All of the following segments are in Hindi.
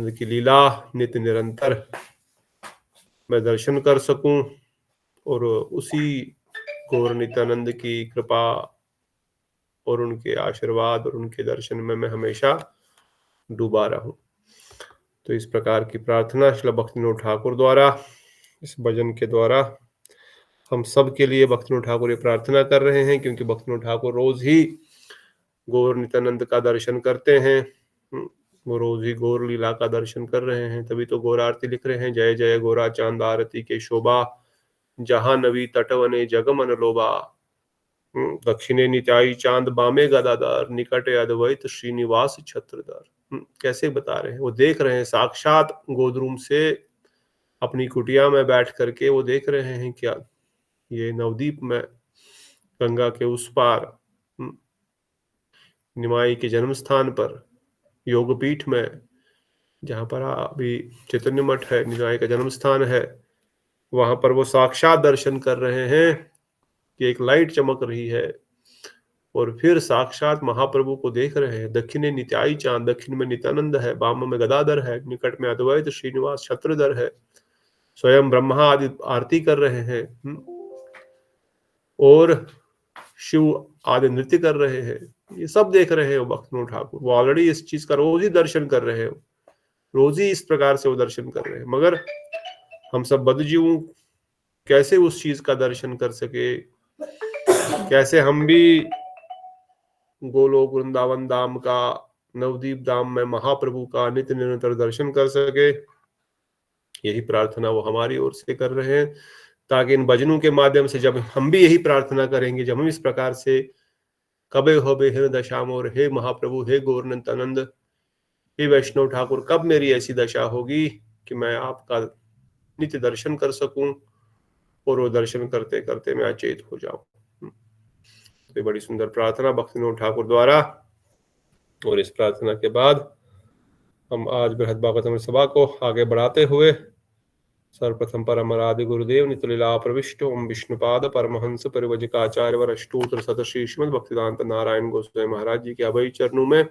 की लीला नित्य निरंतर मैं दर्शन कर सकूं और उसी गौर नित्यानंद की कृपा और उनके आशीर्वाद और उनके दर्शन में मैं हमेशा डूबा रहूं। तो इस प्रकार की प्रार्थना श्रील भक्तिविनोद ठाकुर द्वारा इस भजन के द्वारा हम सब के लिए भक्तिविनोद ठाकुर ये प्रार्थना कर रहे हैं, क्योंकि भक्तिविनोद ठाकुर रोज ही गौर नित्यानंद का दर्शन करते हैं। वो रोज ही गौर लीला का दर्शन कर रहे हैं, तभी तो गौर आरती लिख रहे हैं। जय जय गौरा चांद आरती के शोभा, जहां नवी तटवने जगमन लोबा। दक्षिणे नित्याई चांद बामे गदाधार, निकटे अद्वैत श्रीनिवास छत्रधार। कैसे बता रहे हैं, वो देख रहे हैं साक्षात गोदरूम से अपनी कुटिया में बैठ करके वो देख रहे हैं क्या ये नवदीप में गंगा के उस पार निमाई के जन्म स्थान पर योगपीठ में, जहां पर अभी चैतन्य मठ है, निमाई का जन्म स्थान है, वहां पर वो साक्षात दर्शन कर रहे हैं कि एक लाइट चमक रही है और फिर साक्षात महाप्रभु को देख रहे हैं। दक्षिणे नित्याई चांद, दक्षिण में नित्यानंद है, वाम में गदाधर है, निकट में अद्वैत श्रीनिवास छत्रधर है, स्वयं ब्रह्मा आदि आरती कर रहे हैं और शिव आदि नृत्य कर रहे हैं। ये सब देख रहे हैं भक्तिविनोद ठाकुर। वो ऑलरेडी इस चीज का रोज ही दर्शन कर रहे हैं, रोज ही इस प्रकार से वो दर्शन कर रहे हैं। मगर हम सब बद्धजीव कैसे उस चीज का दर्शन कर सके, कैसे हम भी गोलोक वृंदावन धाम का, नवदीप धाम में महाप्रभु का नित्य निरंतर दर्शन कर सके, यही प्रार्थना वो हमारी ओर से कर रहे हैं। ताकि इन भजनों के माध्यम से जब हम भी यही प्रार्थना करेंगे, जब हम इस प्रकार से कबे होबे हृदय श्याम और हे महाप्रभु, हे गौर नित्यानंद, हे वैष्णव ठाकुर, कब मेरी ऐसी दशा होगी कि मैं आपका नित्य दर्शन कर सकूं और वो दर्शन करते करते मैं अचेत हो जाऊं। तो बड़ी सुंदर प्रार्थना भक्तिविनोद ठाकुर द्वारा। और इस प्रार्थना के बाद हम आज बृहद भागवत सभा को आगे बढ़ाते हुए सर्वप्रथम परम आदि गुरुदेव नितलीला प्रविष्ट ओम विष्णुपाद परमहंस परिवजकाचार्य वर अष्टोत्तर सत श्री श्रीमद् भक्तिवेदांत नारायण गोस्वामी महाराज जी के अभय चरणों में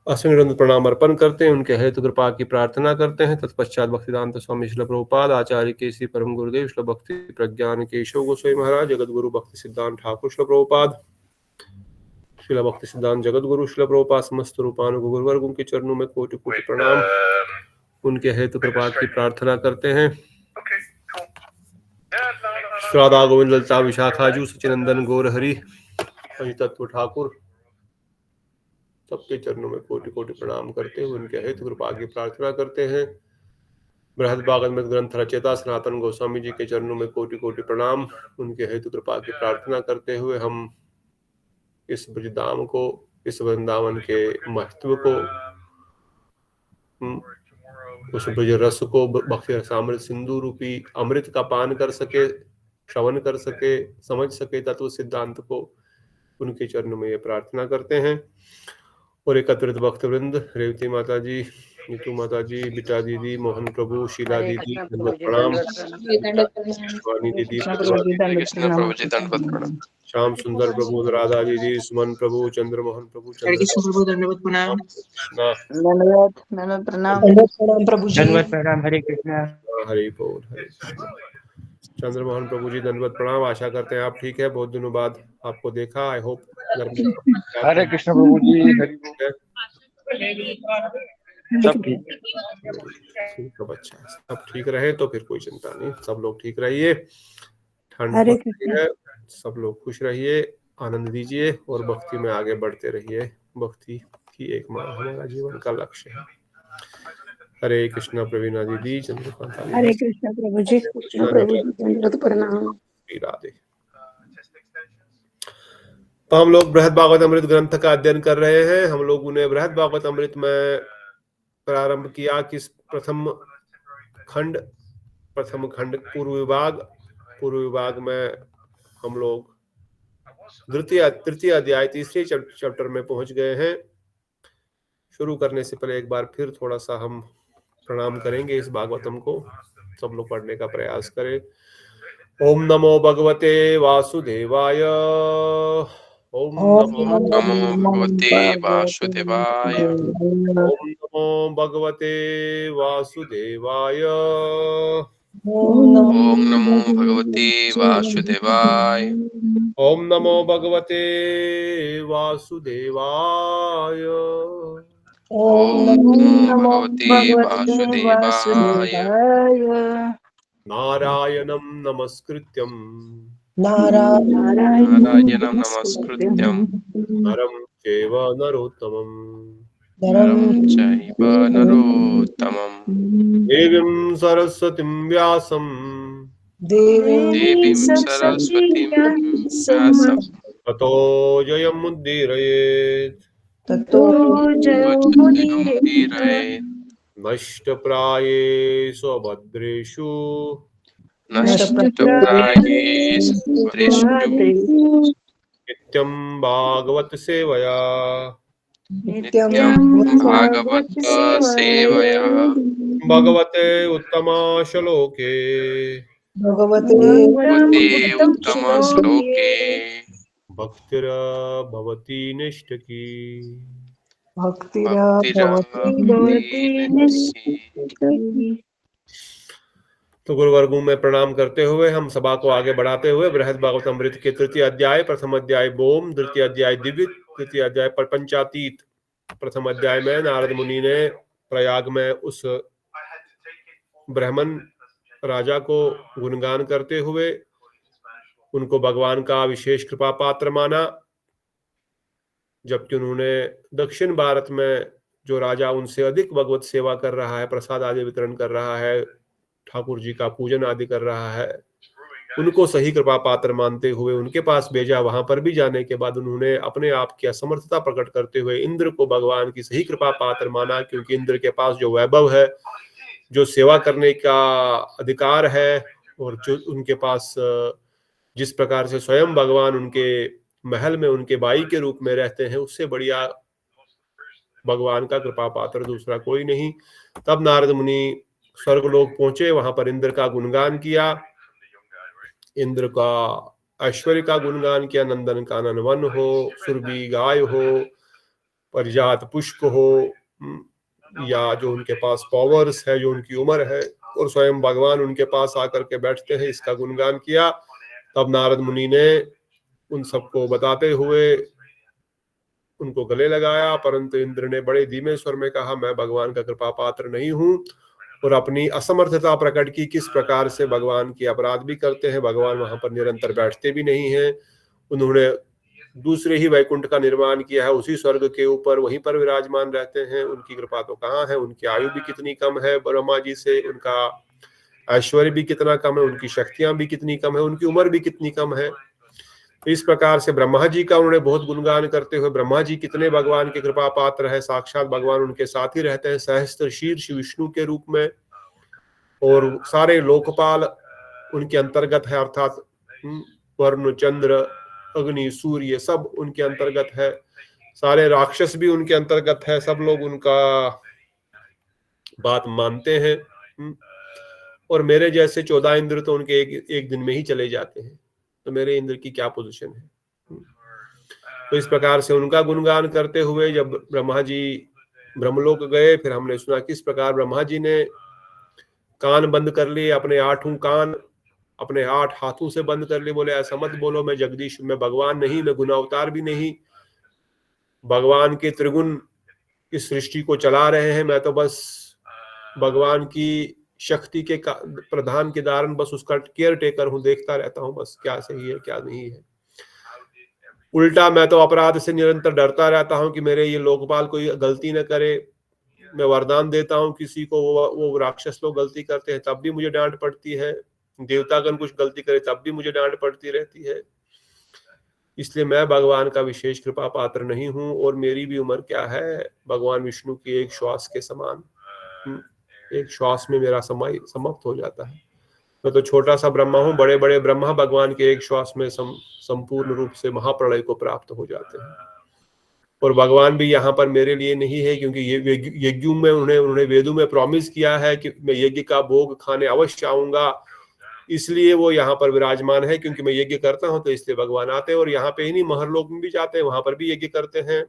असंग प्रणाम अर्पण करते हैं, उनके हेतु कृपा की प्रार्थना करते हैं। तत्पश्चात भक्तिवेदांत स्वामी श्रील प्रभुपाद आचार्य केसी परम गुरुदेव श्रील भक्ति प्रज्ञान केशव गोस्वामी महाराज, जगत गुरु भक्ति सिद्धांत ठाकुर श्रील प्रभुपाद, श्रील भक्ति सिद्धांत जगत गुरु श्रील प्रभुपाद, समस्त रूपानुग गुरुवर्गों के चरणों में कोटि कोटि प्रणाम, उनके हेतु कृपा की प्रार्थना करते हैं। राधा गोविंद ललता विशाखाजू सचिनंदन गौर हरि तत्व ठाकुर, सबके चरणों में कोटि कोटि प्रणाम करते हुए उनके हेतु कृपा की प्रार्थना करते हैं। बृहद भागवत ग्रंथ रचयिता सनातन गोस्वामी जी के चरणों में कोटि कोटि प्रणाम, उनके हेतु कृपा की प्रार्थना करते हुए हम इस ब्रजधाम को, इस वृंदावन के महत्व को, उस ब्रज रस को, भक्ति रसामृत सिंधु रूपी अमृत का पान कर सके, श्रवण कर सके, समझ सके तत्व सिद्धांत को, उनके चरणों में ये प्रार्थना करते हैं। और एकत्रित भक्त वृंद, रेवती माता जी, नीतू माता जी, बिटा दीदी, मोहन प्रभु, शीला दीदी, दंडवत प्रणाम, शिवानी दीदी, प्रतिभा दीदी, श्याम सुंदर प्रभु, राधा दीदी, सुमन प्रभु, चंद्रमोहन प्रभु, दंडवत प्रणाम, प्रभु जी, दंडवत प्रणाम, हरे कृष्णा, हरि बोल, हरे चंद्रमोहन प्रभु जी दंडवत प्रणाम। आशा करते हैं आप ठीक है, बहुत दिनों बाद आपको देखा। आई होप हरे कृष्ण प्रभु जी, हरि बोल, सब ठीक है, बच्चा सब ठीक रहे तो फिर कोई चिंता नहीं, सब लोग ठीक रहिए, ठंड है, सब लोग खुश रहिए, आनंद दीजिए और भक्ति में आगे बढ़ते रहिए। भक्ति ही एक हमारा जीवन का लक्ष्य है। हरे कृष्णा प्रवीणा दीदी, चंद्रकांता, हरे कृष्णा प्रभु जी, दंडवत प्रणाम, राधे। तो हम लोग बृहद भागवत अमृत ग्रंथ का अध्ययन कर रहे हैं। हम लोगों ने बृहद भागवत अमृत में प्रारंभ किया किस प्रथम खंड पूर्व विभाग में हम लोग तृतीय अध्याय तीसरे चैप्टर में पहुंच गए हैं। शुरू करने से पहले एक बार फिर थोड़ा सा हम प्रणाम करेंगे इस भागवतम को, सब लोग पढ़ने का प्रयास करें। ओम नमो भगवते वासुदेवाय, ओम नमो भगवते वासुदेवाय, ओम ओम भगवते वासुदेवाय। ओम नमो भगवते वासुदेवाय। ओम नमो भगवते वासुदेवाय। ओम नमो भगवते वासुदेवाय। नारायणं नमस्कृत्यं नारायणं नमस्कृत्यं नरं चैव नरोत्तमं नरं चैव नरोत्तमं देवीं सरस्वतीं व्यासं देवीं सरस्वतीं व्यासं ततो जयमुदीरयेत्। ततो जयमुदीरयेत्। नष्टप्रायेषु अभद्रेषु नष्टप्रायेषु नित्यं भागवत सेवया नित्यं भागवत सेवया भगवते उत्तमाश्लोके भगवते उत्तम श्लोके भक्तिर्भवति निष्ठकी। भक्तिर्भवति निष्ठिकी। तो गुरुवर्गों में प्रणाम करते हुए हम सभा को आगे बढ़ाते हुए बृहद भागवत अमृत के तृतीय अध्याय, प्रथम अध्याय बोम, द्वितीय अध्याय दिव्य, तृतीय अध्याय प्रपंचातीत। प्रथम अध्याय में नारद मुनि ने प्रयाग में उस ब्राह्मण राजा को गुणगान करते हुए उनको भगवान का विशेष कृपा पात्र माना, जबकि उन्होंने दक्षिण भारत में जो राजा उनसे अधिक भगवत सेवा कर रहा है, प्रसाद आदि वितरण कर रहा है, ठाकुर जी का पूजन आदि कर रहा है, उनको सही कृपा पात्र मानते हुए उनके पास भेजा। वहां पर भी जाने के बाद उन्होंने अपने आप की असमर्थता प्रकट करते हुए इंद्र को भगवान की सही कृपा पात्र माना, क्योंकि इंद्र के पास जो वैभव है, जो सेवा करने का अधिकार है, और जो उनके पास जिस प्रकार से स्वयं भगवान उनके महल में उनके भाई के रूप में रहते हैं, उससे बढ़िया भगवान का कृपा पात्र दूसरा कोई नहीं। तब नारद मुनि स्वर्गलोक पहुंचे, वहां पर इंद्र का गुणगान किया, इंद्र का ऐश्वर्य का गुणगान किया। नंदन कानन वन हो, सुरभि गाय हो, परिजात पुष्प हो, या जो उनके पास पावर्स है, जो उनकी उम्र है, और स्वयं भगवान उनके पास आकर के बैठते हैं, इसका गुणगान किया। तब नारद मुनि ने उन सबको बताते हुए उनको गले लगाया, परंतु इंद्र ने बड़े धीमे स्वर में कहा, मैं भगवान का कृपा पात्र नहीं हूं, और अपनी असमर्थता प्रकट की, किस प्रकार से भगवान की अपराध भी करते हैं, भगवान वहां पर निरंतर बैठते भी नहीं हैं। उन्होंने दूसरे ही वैकुंठ का निर्माण किया है, उसी स्वर्ग के ऊपर वहीं पर विराजमान रहते हैं। उनकी कृपा तो कहाँ है, उनकी आयु भी कितनी कम है ब्रह्मा जी से, उनका ऐश्वर्य भी कितना कम है, उनकी शक्तियां भी कितनी कम है, उनकी उम्र भी कितनी कम है। तो इस प्रकार से ब्रह्मा जी का उन्होंने बहुत गुणगान करते हुए, ब्रह्मा जी कितने भगवान के कृपा पात्र है, साक्षात भगवान उनके साथ ही रहते हैं सहस्त्र शीर्ष विष्णु के रूप में, और सारे लोकपाल उनके अंतर्गत है, अर्थात वरुण, चंद्र, अग्नि, सूर्य सब उनके अंतर्गत है, सारे राक्षस भी उनके अंतर्गत है, सब लोग उनका बात मानते हैं। और मेरे जैसे 14 इंद्र तो उनके एक दिन में ही चले जाते हैं, तो मेरे इंद्र की क्या पोजीशन है। तो इस प्रकार से उनका गुणगान करते हुए जब ब्रह्मा जी ब्रह्मलोक गए, फिर हमने सुना किस प्रकार ब्रह्मा जी ने कान बंद कर लिए, अपने 8 कान अपने 8 हाथों से बंद कर लिए, बोले ऐसा मत बोलो, मैं जगदीश, मैं भगवान नहीं, मैं गुना अवतार भी नहीं, भगवान के त्रिगुण इस सृष्टि को चला रहे हैं, मैं तो बस भगवान की शक्ति के प्रधान के दारण, बस उसका केयर टेकर हूं, देखता रहता हूं बस क्या सही है क्या नहीं है। उल्टा मैं तो अपराध से निरंतर डरता रहता हूं कि मेरे ये लोकपाल कोई गलती न करे। मैं वरदान देता हूं किसी को, वो राक्षस लोग गलती करते हैं तब भी मुझे डांट पड़ती है, देवतागण कुछ गलती करे तब भी मुझे डांट पड़ती रहती है। इसलिए मैं भगवान का विशेष कृपा पात्र नहीं हूं, और मेरी भी उम्र क्या है, भगवान विष्णु की एक श्वास के समान, एक श्वास में मेरा समय समाप्त हो जाता है। मैं तो छोटा सा ब्रह्मा हूँ, बड़े बड़े ब्रह्मा भगवान के एक श्वास में संपूर्ण रूप से महाप्रलय को प्राप्त हो जाते हैं। और भगवान भी यहाँ पर मेरे लिए नहीं है, क्योंकि ये यज्ञ में उन्होंने वेदों में प्रॉमिस किया है कि मैं यज्ञ का भोग खाने अवश्य आऊंगा, इसलिए वो यहाँ पर विराजमान है, क्योंकि मैं यज्ञ करता हूँ तो इसलिए भगवान आते हैं। और यहाँ पे ही नहीं, महरलोक में भी जाते हैं, वहां पर भी यज्ञ करते हैं,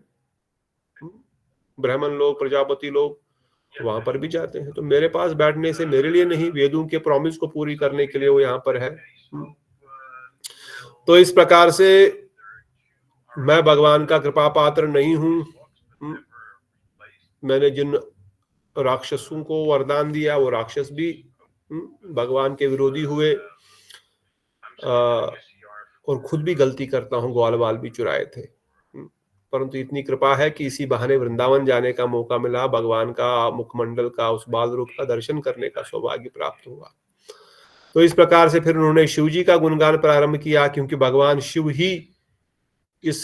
ब्राह्मण लोग, प्रजापति लोग, तो वहां पर भी जाते हैं। तो मेरे पास बैठने से मेरे लिए नहीं, वेदों के प्रॉमिस को पूरी करने के लिए वो यहाँ पर है। तो इस प्रकार से मैं भगवान का कृपा पात्र नहीं हूं। मैंने जिन राक्षसों को वरदान दिया वो राक्षस भी भगवान के विरोधी हुए, और खुद भी गलती करता हूँ, ग्वाल बाल भी चुराए थे। परंतु इतनी कृपा है कि इसी बहाने वृंदावन जाने का मौका मिला, भगवान का मुखमंडल का उस बाल रूप का दर्शन करने का सौभाग्य प्राप्त हुआ। तो इस प्रकार से फिर उन्होंने शिव जी का गुणगान प्रारंभ किया, क्योंकि भगवान शिव ही इस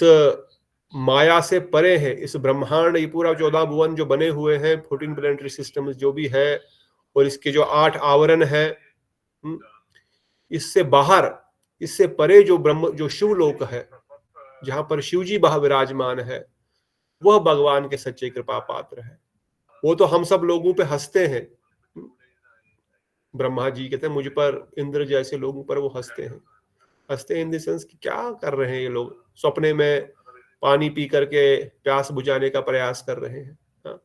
माया से परे हैं। इस ब्रह्मांड, ये पूरा 14 भुवन जो बने हुए हैं, 14 प्लेनेटरी सिस्टम जो भी है, और इसके जो 8 आवरण है, इससे बाहर, इससे परे जो ब्रह्म, जो शिवलोक है, जहां पर शिव जी विराजमान है, वह भगवान के सच्चे कृपा पात्र है। वो तो हम सब लोगों पे हंसते हैं। ब्रह्मा जी कहते हैं मुझ पर, इंद्र जैसे लोगों पर वो हंसते हैं। हंसते हैं इन द सेंस कि क्या कर रहे हैं ये लोग, सपने में पानी पी करके प्यास बुझाने का प्रयास कर रहे हैं। हाँ?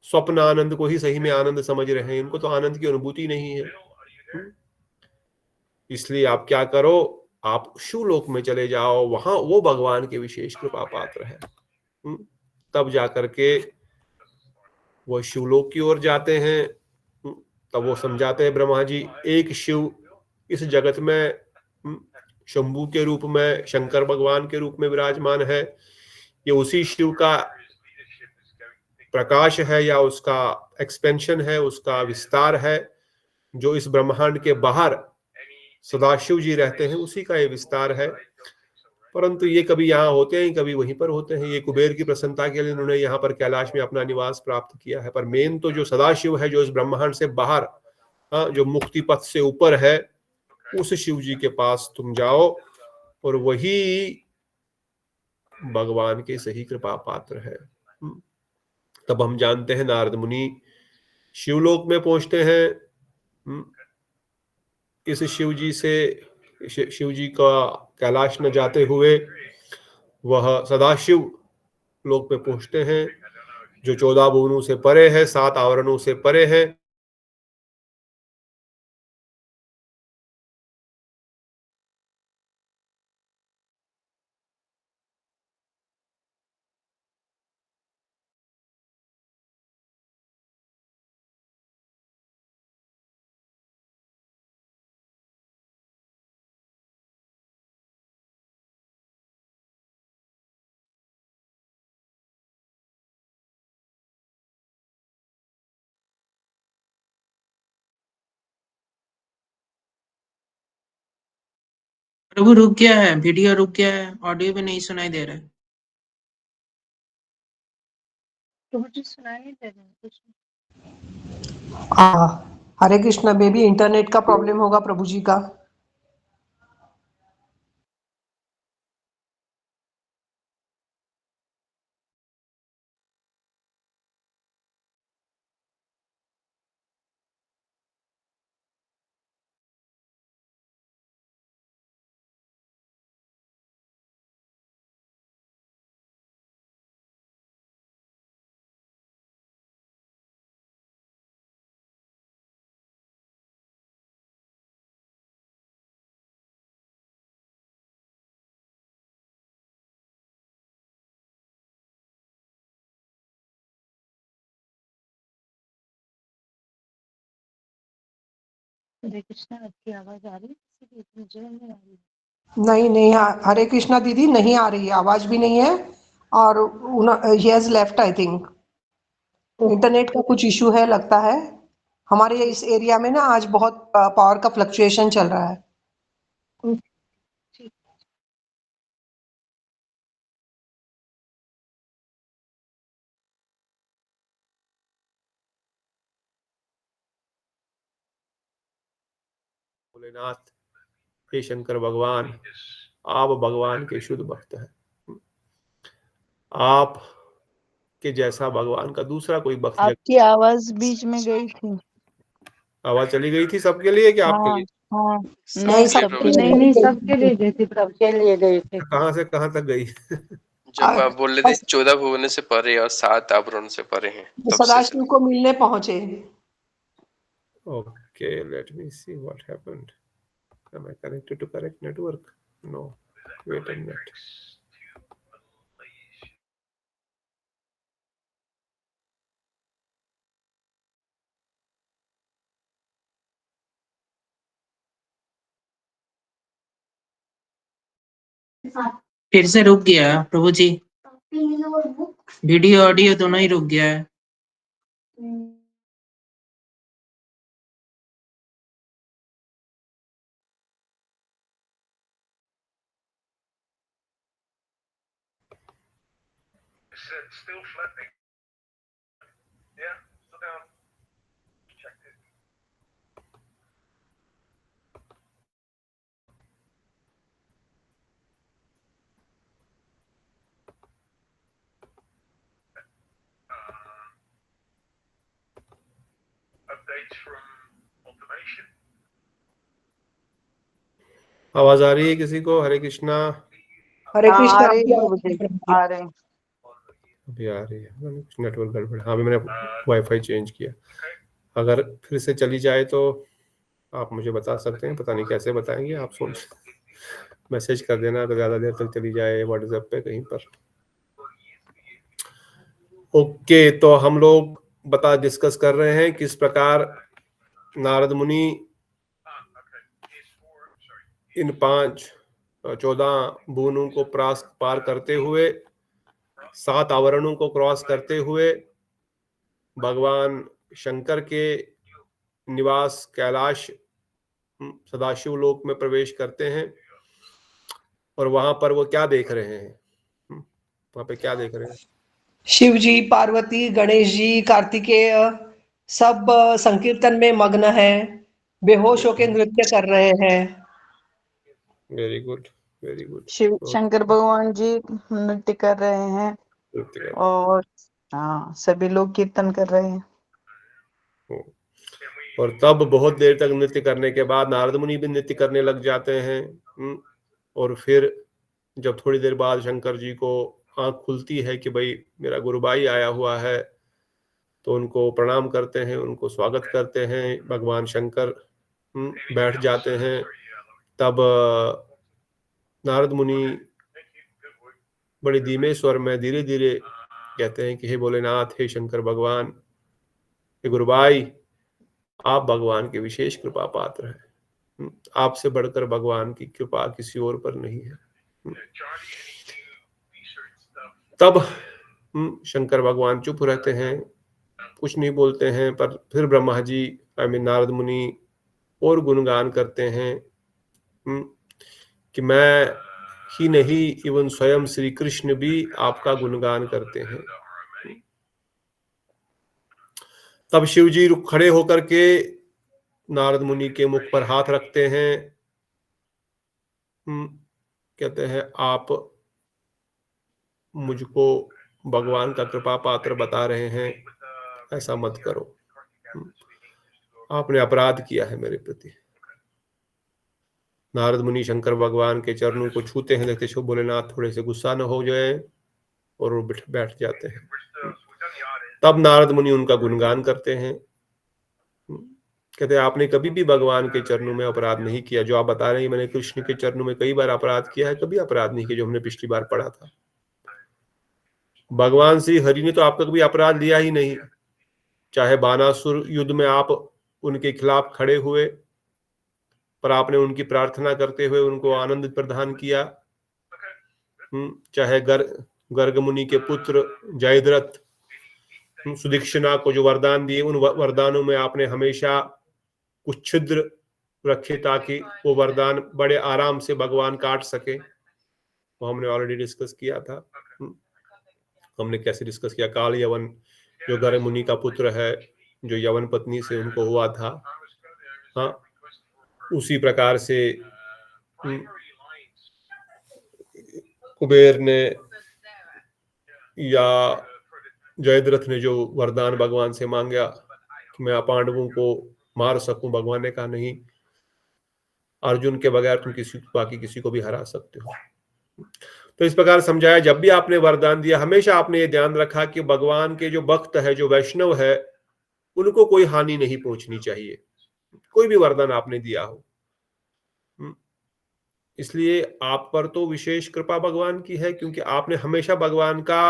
स्वप्न आनंद को ही सही में आनंद समझ रहे हैं, इनको तो आनंद की अनुभूति नहीं है। इसलिए आप क्या करो, आप शिवलोक में चले जाओ, वहां वो भगवान के विशेष कृपा पात्र है। तब जाकर के वो शिवलोक की ओर जाते हैं। तब वो समझाते हैं ब्रह्मा जी, एक शिव इस जगत में शंभु के रूप में, शंकर भगवान के रूप में विराजमान है। ये उसी शिव का प्रकाश है, या उसका एक्सपेंशन है, उसका विस्तार है, जो इस ब्रह्मांड के बाहर सदाशिव जी रहते हैं, उसी का ये विस्तार है। परंतु ये कभी यहाँ होते हैं, कभी वहीं पर होते हैं। ये कुबेर की प्रसन्नता के लिए उन्होंने यहाँ पर कैलाश में अपना निवास प्राप्त किया है। पर मेन तो जो सदाशिव है, जो इस ब्रह्मांड से बाहर, जो मुक्ति पथ से ऊपर है, उस शिव जी के पास तुम जाओ, और वही भगवान के सही कृपा पात्र है। तब हम जानते हैं नारद मुनि शिवलोक में पहुंचते हैं। इस शिव जी से, शिव जी का कैलाश न जाते हुए वह सदाशिव लोक में पहुंचते हैं, जो 14 भुवनों से परे है, 7 आवरणों से परे है। प्रभु रुक गया है, वीडियो रुक गया है, ऑडियो भी नहीं सुनाई दे रहा है। प्रभु जी सुनाई दे रहे हैं कुछ? हरे कृष्णा बेबी, इंटरनेट का प्रॉब्लम होगा प्रभु जी का। हरे कृष्णा, आपकी आवाज आ रही है? किसी की? मुझे नहीं आ रही। नहीं, हरे कृष्णा दीदी नहीं आ रही है, आवाज भी नहीं है, और he has left I think. Internet का कुछ इशू है लगता है। हमारे इस एरिया में ना आज बहुत पावर का फ्लक्चुएशन चल रहा है। ठीक। भोलेनाथ, हे शंकर भगवान, आप भगवान के शुद्ध भक्त हैं। आप के जैसा भगवान का दूसरा कोई भक्त आपकी आवाज बीच में गई थी। आवाज चली गई थी सबके लिए कि आपके लिए? हाँ, नहीं, सबके लिए। नहीं, सबके लिए गई थी, सबके लिए गई थी। कहां से कहां तक गई? जब आप बोल रहे थे 14 भुवन से परे और 7 आवरण से परे हैं, तब से सदाशिव को मिलने पहुंचे। Okay, let me see what happened. Am I connected to correct network? No. Wait a minute. फिर से रुक गया प्रभु जी, वीडियो ऑडियो दोनों ही रुक गया है। आवाज आ रही है किसी को? हरे कृष्णा। हरे हाँ, कृष्णा आ रही आपकी है आवाज मुझे, आ आ रहे हैं। अभी आ रही है, मैंने कुछ नेटवर्क गड़बड़। हाँ, अभी मैंने वाईफाई चेंज किया। अगर फिर से चली जाए तो आप मुझे बता सकते हैं, पता नहीं कैसे बताएंगे आप। सोच मैसेज कर देना तो ज़्यादा देर तक चली जाए व्हाट्सएप पे कहीं पर। ओके, तो हम लोग डिस्कस कर रहे हैं किस प्रकार नारद मुनि इन 14 भुवनों को पार करते हुए, 7 आवरणों को क्रॉस करते हुए भगवान शंकर के निवास कैलाश सदाशिव लोक में प्रवेश करते हैं। और वहां पर वो क्या देख रहे हैं? वहां पे क्या देख रहे हैं? शिव जी, पार्वती, गणेश जी, कार्तिकेय सब संकीर्तन में मग्न है, बेहोश होकर नृत्य कर रहे हैं। Very good, very good. Shiv Shankar भगवान जी नृत्य कर रहे हैं और हाँ, सभी लोग कीर्तन कर रहे हैं। और तब बहुत देर तक नृत्य करने के बाद नारद मुनि भी नृत्य करने लग जाते हैं। और फिर जब थोड़ी देर बाद शंकर जी को आंख खुलती है कि भाई मेरा गुरुभाई आया हुआ है, तो उनको प्रणाम करते हैं, उनको स्वागत करते हैं। भगवान शंकर बैठ जाते हैं। तब नारद मुनि बड़े धीमे स्वर में धीरे धीरे कहते हैं कि हे भोलेनाथ, हे शंकर भगवान, हे गुरुभाई, आप भगवान के विशेष कृपा पात्र हैं। आपसे बढ़कर भगवान की कृपा किसी और पर नहीं है। तब शंकर भगवान चुप रहते हैं, कुछ नहीं बोलते हैं। पर फिर ब्रह्मा जी नारद मुनि और गुणगान करते हैं कि मैं ही नहीं, इवन स्वयं श्री कृष्ण भी आपका गुणगान करते हैं। तब शिव जी खड़े होकर के नारद मुनि के मुख पर हाथ रखते हैं। कहते हैं आप मुझको भगवान का कृपा पात्र बता रहे हैं, ऐसा मत करो। आपने अपराध किया है मेरे प्रति। नारद मुनि शंकर भगवान के चरणों को छूते हैं। देखते भोलेनाथ थोड़े से गुस्सा न हो जाए, और वो बैठ जाते हैं। तब नारद मुनि उनका गुणगान करते हैं। कहते हैं आपने कभी भी भगवान के चरणों में अपराध नहीं किया। जो आप बता रहे हैं मैंने कृष्ण के चरणों में कई बार अपराध किया है, कभी अपराध नहीं किया जो हमने पिछली बार पढ़ा था। भगवान श्री हरि ने तो आपका कभी अपराध लिया ही नहीं। चाहे बानासुर युद्ध में आप उनके खिलाफ खड़े हुए, पर आपने उनकी प्रार्थना करते हुए उनको आनंद प्रदान किया। चाहे गर्ग मुनि के पुत्र जयद्रथ सुदीक्षिणा को जो वरदान दिए, उन वरदानों में आपने हमेशा कुछ छिद्र रखे ताकि वो वरदान बड़े आराम से भगवान काट सके। वो हमने ऑलरेडी डिस्कस किया था। हमने कैसे डिस्कस किया? काल यवन जो गर्ग मुनि का पुत्र है, जो यवन पत्नी से उनको हुआ था, हाँ, उसी प्रकार से कुबेर ने या जयद्रथ ने जो वरदान भगवान से मांगा कि मैं पांडवों को मार सकूं, भगवान ने कहा नहीं, अर्जुन के बगैर तुम बाकी किसी को भी हरा सकते हो। तो इस प्रकार समझाया, जब भी आपने वरदान दिया हमेशा आपने ये ध्यान रखा कि भगवान के जो भक्त है, जो वैष्णव है, उनको कोई हानि नहीं पहुंचनी चाहिए, कोई भी वरदान आपने दिया हो। इसलिए आप पर तो विशेष कृपा भगवान की है, क्योंकि आपने हमेशा भगवान का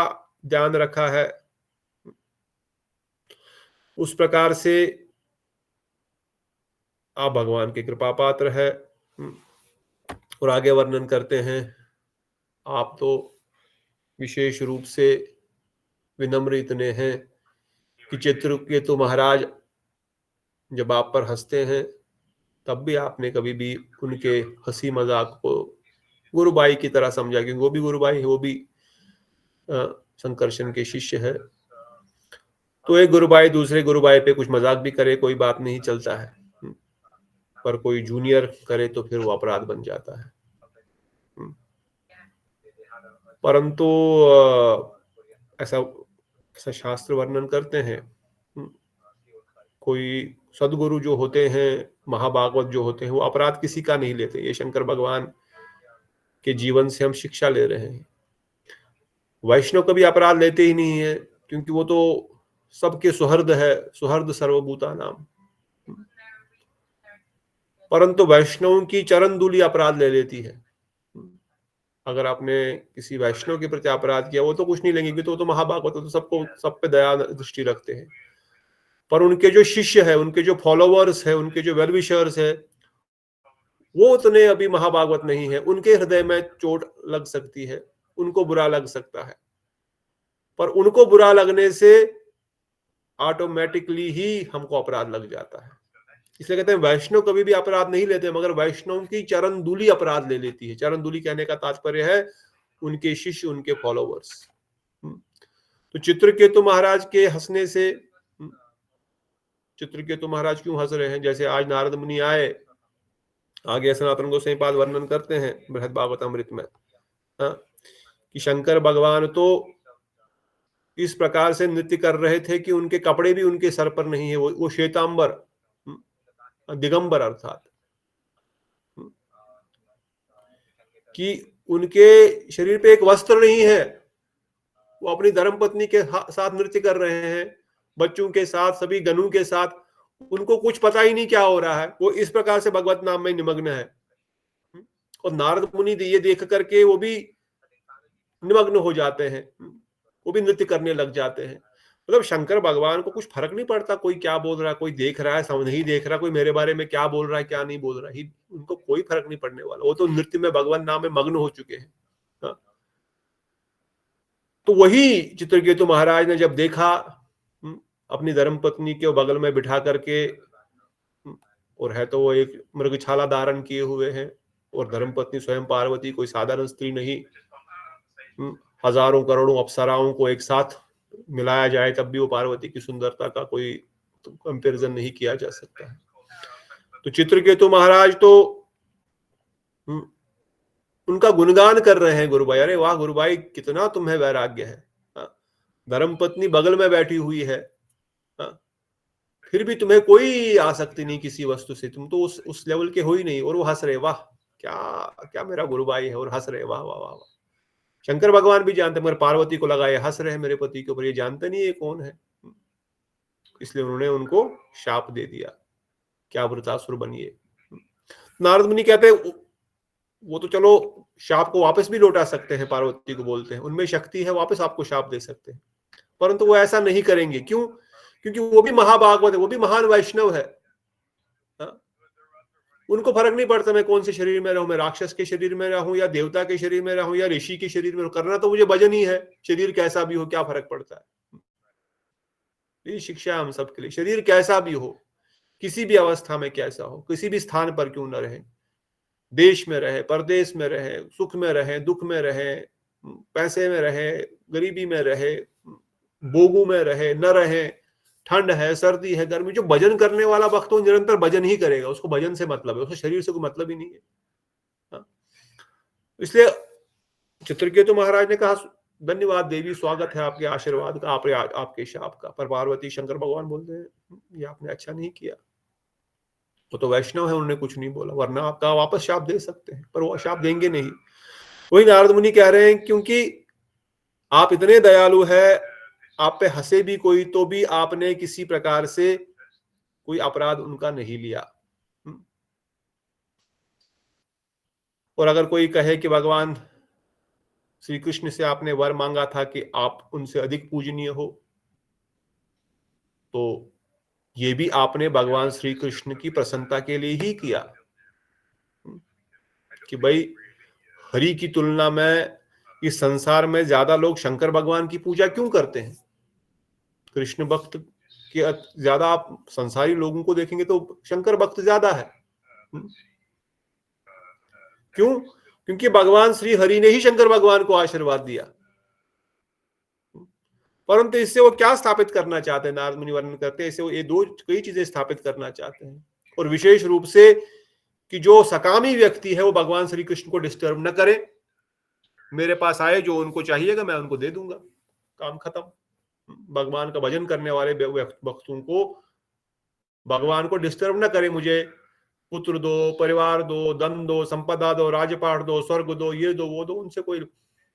ध्यान रखा है। उस प्रकार से आप भगवान के कृपा पात्र है। और आगे वर्णन करते हैं, आप तो विशेष रूप से विनम्र इतने हैं कि चित्रकेतु महाराज जब आप पर हंसते हैं तब भी आपने कभी भी उनके हंसी मजाक को गुरुबाई की तरह समझा, क्योंकि वो भी गुरुबाई है, वो भी संकर्षण के शिष्य है। तो एक गुरुबाई दूसरे गुरुबाई पे कुछ मजाक भी करे, कोई बात नहीं, चलता है, पर कोई जूनियर करे तो फिर वो अपराध बन जाता है। परंतु ऐसा शास्त्र वर्णन करते हैं, कोई सदगुरु जो होते हैं, महाभागवत जो होते हैं, वो अपराध किसी का नहीं लेते। ये शंकर भगवान के जीवन से हम शिक्षा ले रहे हैं। वैष्णव कभी अपराध लेते ही नहीं है, क्योंकि वो तो सबके सुहृद है, सुहृद सर्वभूता नाम। परंतु वैष्णव की चरण धूलि अपराध ले लेती है। अगर आपने किसी वैष्णव के प्रति अपराध किया, वो तो कुछ नहीं लेंगे, क्योंकि तो महाभागवत तो सबको, सब पे दया दृष्टि रखते हैं। पर उनके जो शिष्य है, उनके जो फॉलोवर्स है, उनके जो वेलविशर्स है, वो उतने अभी महाभागवत नहीं है। उनके हृदय में चोट लग सकती है, उनको बुरा लग सकता है, पर उनको बुरा लगने से ऑटोमेटिकली ही हमको अपराध लग जाता है। इसलिए कहते हैं वैष्णव कभी भी अपराध नहीं लेते, मगर वैष्णव की चरण धूलि अपराध ले लेती है। चरण धूलि कहने का तात्पर्य है उनके शिष्य, उनके फॉलोवर्स। तो चित्रकेतु महाराज के हंसने से, चित्रकेतु महाराज क्यों हंस रहे हैं? जैसे आज नारद मुनि आए, आगे सनातन गोसाई पाद वर्णन करते हैं बृहद भागवत अमृत में, कि शंकर भगवान तो इस प्रकार से नृत्य कर रहे थे कि उनके कपड़े भी उनके सर पर नहीं है, वो श्वेतांबर, दिगंबर, अर्थात कि उनके शरीर पे एक वस्त्र नहीं है। वो अपनी धर्मपत्नी के साथ नृत्य कर रहे हैं, बच्चों के साथ, सभी गणों के साथ, उनको कुछ पता ही नहीं क्या हो रहा है। वो इस प्रकार से भगवत नाम में निमग्न है। और नारद मुनि ये देख करके वो भी निमग्न हो जाते हैं, वो भी नृत्य करने लग जाते हैं। मतलब शंकर भगवान को कुछ फर्क नहीं पड़ता कोई क्या बोल रहा है, कोई देख रहा है, समझ नहीं देख रहा, कोई मेरे बारे में क्या बोल रहा है, क्या नहीं बोल रहा है, उनको कोई फर्क नहीं पड़ने वाला। वो तो नृत्य में भगवान नाम में मग्न हो चुके हैं। तो वही चित्रकेतु महाराज ने जब देखा अपनी धर्मपत्नी के बगल में बिठा करके, और है तो वो एक मृगछाला धारण किए हुए हैं, और धर्मपत्नी स्वयं पार्वती कोई साधारण स्त्री नहीं, हजारों करोड़ों अप्सराओं को एक साथ मिलाया जाए तब भी वो पार्वती की सुंदरता का कोई कंपैरिजन नहीं किया जा सकता है। तो चित्रकेतु महाराज तो उनका गुणगान कर रहे हैं गुरुभाई, अरे वाह गुरुभाई कितना तुम्हें वैराग्य है, धर्मपत्नी बगल में बैठी हुई है, फिर भी तुम्हें कोई आसक्ति नहीं किसी वस्तु से, तुम तो उस लेवल के हो ही नहीं। और वो हंस रहे, वाह क्या क्या मेरा गुरुभाई है, और हंस रहे, वाह वाह वाह वाह। शंकर भगवान भी जानते, मगर पार्वती को लगा ये हंस रहे हैं मेरे पति के ऊपर, ये जानते नहीं ये कौन है, इसलिए उन्होंने उनको शाप दे दिया, क्या वृतासुर बनिए। नारद मुनि कहते हैं वो तो चलो शाप को वापस भी लौटा सकते हैं, पार्वती को बोलते हैं उनमें शक्ति है, वापस आपको शाप दे सकते हैं, परंतु वो ऐसा नहीं करेंगे। क्यों? क्योंकि वो भी महाभागवत है, वो भी महान वैष्णव है। उनको फर्क नहीं पड़ता मैं कौन से शरीर में रहूं, मैं राक्षस के शरीर में रहूं या देवता के शरीर में रहूं या ऋषि के शरीर में रहूं, करना तो मुझे भजन ही है, शरीर कैसा भी हो क्या फर्क पड़ता है। ये शिक्षा है हम सबके लिए, शरीर कैसा भी हो, किसी भी अवस्था में कैसा हो, किसी भी स्थान पर क्यों न रहे, देश में रहे, परदेश में रहे, सुख में रहे, दुख में रहे, पैसे में रहे, गरीबी में रहे, भोगों में रहे, न रहे, ठंड है, सर्दी है, गर्मी, जो भजन करने वाला वक्त हो निरंतर भजन ही करेगा, उसको भजन से मतलब है, उसको शरीर से कोई मतलब ही नहीं है। इसलिए चित्रकेतु महाराज ने कहा धन्यवाद देवी, स्वागत है आपके आशीर्वाद का, आपके शाप का। पर पार्वती शंकर भगवान बोलते हैं ये आपने अच्छा नहीं किया, वो तो वैष्णव है, उन्होंने कुछ नहीं बोला, वरना आपका वापस शाप दे सकते हैं, पर वो शाप देंगे नहीं। वही नारद मुनि कह रहे हैं क्योंकि आप इतने दयालु है, आप पे हंसे भी कोई तो भी आपने किसी प्रकार से कोई अपराध उनका नहीं लिया। और अगर कोई कहे कि भगवान श्री कृष्ण से आपने वर मांगा था कि आप उनसे अधिक पूजनीय हो, तो ये भी आपने भगवान श्री कृष्ण की प्रसन्नता के लिए ही किया कि भाई हरि की तुलना में इस संसार में ज्यादा लोग शंकर भगवान की पूजा क्यों करते हैं? कृष्ण भक्त के ज्यादा आप संसारी लोगों को देखेंगे तो शंकर भक्त ज्यादा है। क्यों? क्योंकि भगवान श्री हरि ने ही शंकर भगवान को आशीर्वाद दिया। परंतु इससे वो क्या स्थापित करना चाहते हैं? नारद मुनि वर्णन करते हैं, इससे वो ये कई चीजें स्थापित करना चाहते हैं, और विशेष रूप से कि जो सकामी व्यक्ति है वो भगवान श्री कृष्ण को डिस्टर्ब न करे। मेरे पास आए, जो उनको चाहिएगा मैं उनको दे दूंगा, काम खत्म। भगवान का भजन करने वाले भक्तों को भगवान को डिस्टर्ब न करे, मुझे पुत्र दो, परिवार दो, धन दो, संपदा दो, राजपाट दो, स्वर्ग दो, ये दो वो दो, उनसे कोई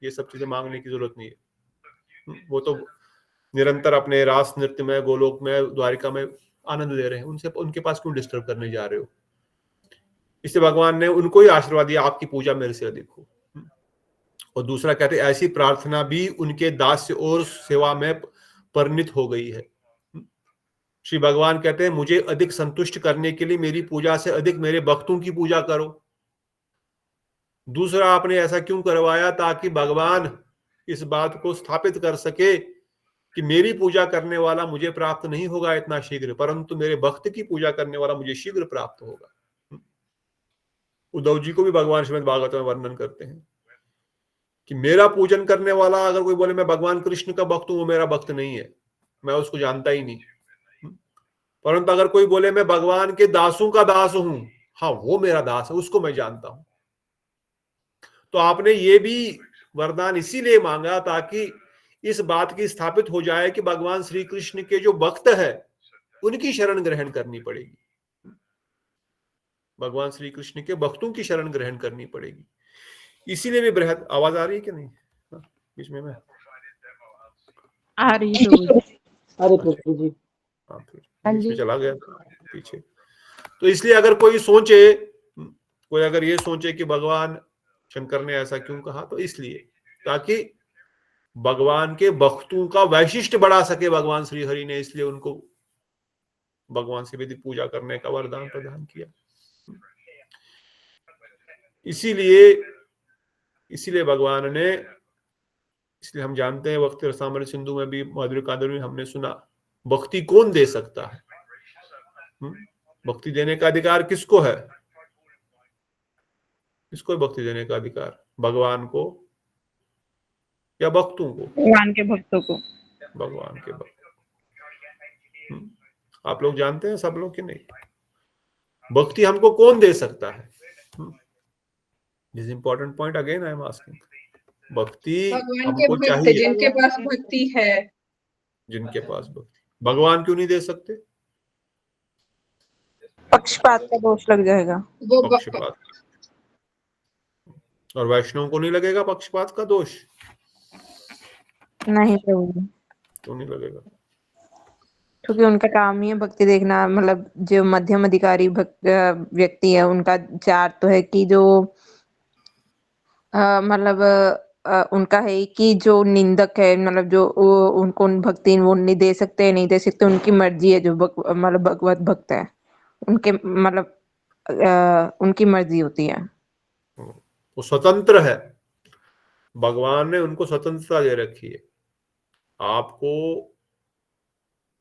ये सब चीजें मांगने की जरूरत नहीं है। वो तो निरंतर अपने रास नृत्य में, गोलोक में, द्वारिका में आनंद ले रहे हैं, उनसे उनके पास क्यों डिस्टर्ब करने जा रहे हो? इससे भगवान ने उनको ही आशीर्वाद दिया, आपकी पूजा मेरे से अधिक हो। और दूसरा कहते हैं ऐसी प्रार्थना भी उनके दास्य और सेवा में परिणित हो गई है। श्री भगवान कहते हैं मुझे अधिक संतुष्ट करने के लिए मेरी पूजा से अधिक मेरे भक्तों की पूजा करो। दूसरा, आपने ऐसा क्यों करवाया? ताकि भगवान इस बात को स्थापित कर सके कि मेरी पूजा करने वाला मुझे प्राप्त नहीं होगा इतना शीघ्र, परंतु मेरे भक्त की पूजा करने वाला मुझे शीघ्र प्राप्त होगा। उद्धव जी को भी भगवान श्रीमद् भागवत में वर्णन करते हैं कि मेरा पूजन करने वाला, अगर कोई बोले मैं भगवान कृष्ण का भक्त हूं, वो मेरा भक्त नहीं है, मैं उसको जानता ही नहीं। परंतु अगर कोई बोले मैं भगवान के दासों का दास हूं, हाँ वो मेरा दास है, उसको मैं जानता हूं। तो आपने ये भी वरदान इसीलिए मांगा ताकि इस बात की स्थापित हो जाए कि भगवान श्री कृष्ण के जो भक्त है उनकी शरण ग्रहण करनी पड़ेगी, भगवान श्री कृष्ण के भक्तों की शरण ग्रहण करनी पड़ेगी। इसीलिए भी बृहद आवाज आ रही है कि नहीं? बीच में मैं आ रही है प्रभु जी। अरे प्रभु जी। हाँ, फिर हाँ बीच में जी। चला गया पीछे। तो इसलिए अगर कोई सोचे, कोई अगर ये सोचे कि भगवान शंकर ने ऐसा क्यों कहा, तो इसलिए ताकि भगवान के भक्तों का वैशिष्ट्य बढ़ा सके भगवान श्री हरि ने, इसलिए उनको भगवान से विधि पूजा करने का वरदान प्रदान किया। इसीलिए भगवान ने, इसलिए हम जानते हैं भक्ति रसामृत सिंधु में भी, माधुर्य कादर में हमने सुना, भक्ति कौन दे सकता है? भक्ति देने का अधिकार किसको है? किसको भक्ति देने का अधिकार? भगवान को या भक्तों को? भगवान के भक्तों को। भगवान के भक्त। आप लोग जानते हैं सब लोग कि नहीं? भक्ति हमको कौन दे सकता है? This important point again I am asking. भक्ति भगवान के हमको भक्त चाहिए, जिनके पास भक्ति है। जिनके पास भक्ति। भगवान क्यों नहीं दे सकते? पक्षपात का दोष लग जाएगा। वो पक्षपात। और वैष्णव को नहीं लगेगा पक्षपात का दोष? नहीं प्रभु जी, क्यों नहीं लगेगा? क्योंकि उनका काम ही है भक्ति देखना। मतलब जो मध्यम अधिकारी व्यक्ति है, उनका चार तो है कि जो मतलब उनका है कि जो निंदक है, मतलब जो उनको भक्ति वो नहीं दे सकते, नहीं दे सकते, उनकी मर्जी है। जो मतलब भगवत भक्त है, उनके मतलब उनकी मर्जी होती है, वो स्वतंत्र है। भगवान ने उनको स्वतंत्रता दे रखी है। आपको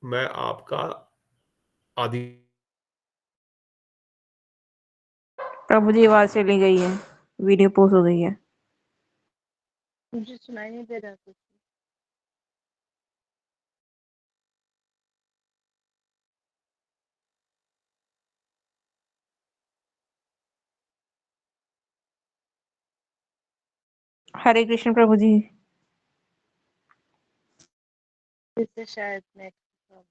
मैं आपका आदि। प्रभु जी आवाज चली गई है, वीडियो पोस्ट हो गई है। मुझे सुनाई नहीं दे रहा कुछ। हरे कृष्ण प्रभु जी। इससे शायद नेट प्रॉब्लम।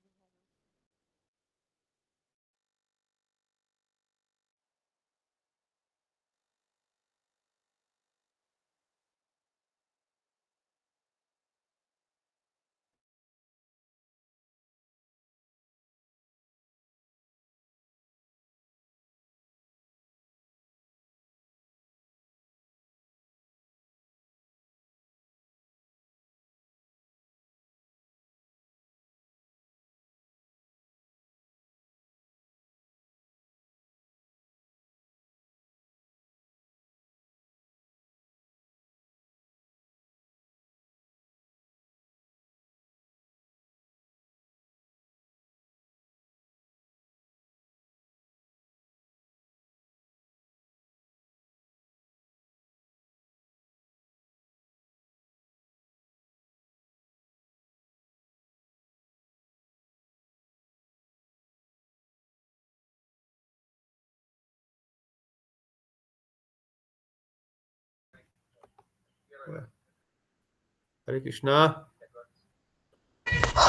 हरे कृष्णा।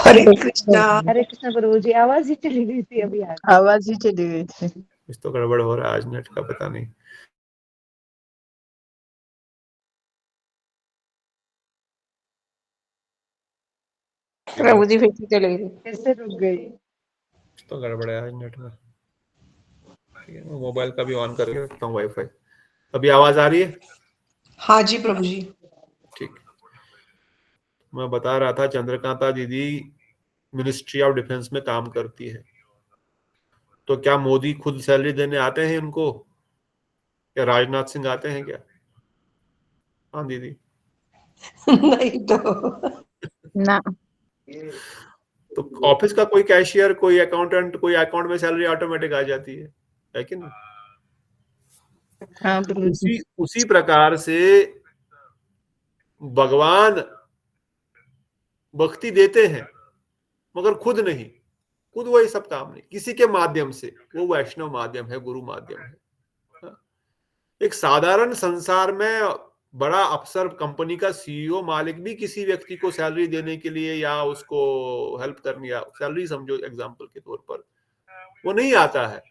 हरे कृष्णा। हरे कृष्ण प्रभु जी, आवाज ही चली गई थी अभी। आवाज ही चली गई थी। कुछ तो गड़बड़ हो रहा है आज नेट का, पता नहीं। प्रभु जी फिर से चले गए। कैसे रुक गई? कुछ तो गड़बड़ है आज नेट में। ठीक है, मैं मोबाइल का भी ऑन करके रखता हूँ वाईफाई। अभी आवाज आ रही है? हाँ जी प्रभु जी। ठीक। मैं बता रहा था चंद्रकांता दीदी मिनिस्ट्री ऑफ डिफेंस में काम करती है, तो क्या मोदी खुद सैलरी देने आते हैं उनको, या राजनाथ सिंह आते हैं क्या? हाँ दीदी। नहीं तो ना, तो ऑफिस का कोई कैशियर, कोई अकाउंटेंट, कोई अकाउंट में सैलरी ऑटोमेटिक आ जाती है कि नहीं? हाँ प्रभु जी। उसी प्रकार से भगवान भक्ति देते हैं मगर खुद नहीं, खुद वही सब काम नहीं, किसी के माध्यम से। वो वैष्णव माध्यम है, गुरु माध्यम है। एक साधारण संसार में बड़ा अफसर, कंपनी का सीईओ, मालिक भी किसी व्यक्ति को सैलरी देने के लिए या उसको हेल्प करनी, या सैलरी समझो एग्जांपल के तौर पर, वो नहीं आता है।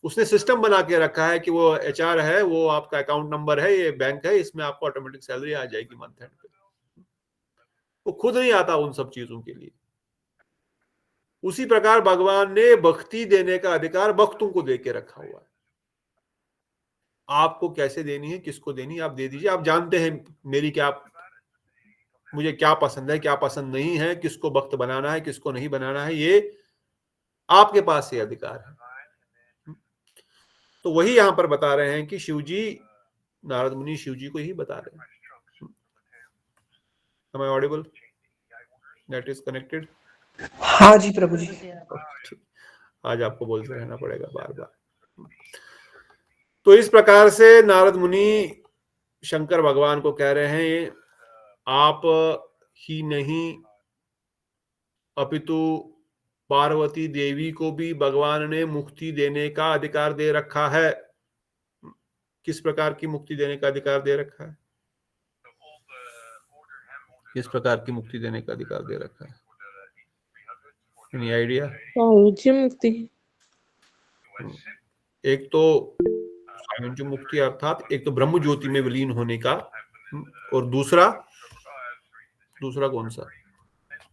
उसने सिस्टम बना के रखा है कि वो एचआर है, वो आपका अकाउंट नंबर है, ये बैंक है, इसमें आपको ऑटोमेटिक सैलरी आ जाएगी मंथ एंड पे। वो खुद नहीं आता उन सब चीजों के लिए। उसी प्रकार भगवान ने भक्ति देने का अधिकार भक्तों को दे के रखा हुआ है। आपको कैसे देनी है, किसको देनी है, आप दे दीजिए। आप जानते हैं मेरी क्या, मुझे क्या पसंद है, क्या पसंद नहीं है, किसको भक्त बनाना है, किसको नहीं बनाना है, ये आपके पास ये अधिकार है। तो वही यहां पर बता रहे हैं कि शिवजी, नारद मुनि शिवजी को ही बता रहे हैं। Am I audible? That is connected? हाँ जी प्रभु जी। आज आपको बोलते रहना पड़ेगा बार बार। तो इस प्रकार से नारद मुनि शंकर भगवान को कह रहे हैं, आप ही नहीं अपितु पार्वती देवी को भी भगवान ने मुक्ति देने का अधिकार दे रखा है। किस प्रकार की मुक्ति देने का अधिकार दे रखा है? किस प्रकार की मुक्ति देने का अधिकार दे रखा है? Any idea? मुक्ति। एक तो सायुज्य मुक्ति अर्थात एक तो ब्रह्म ज्योति में विलीन होने का, और दूसरा कौन सा?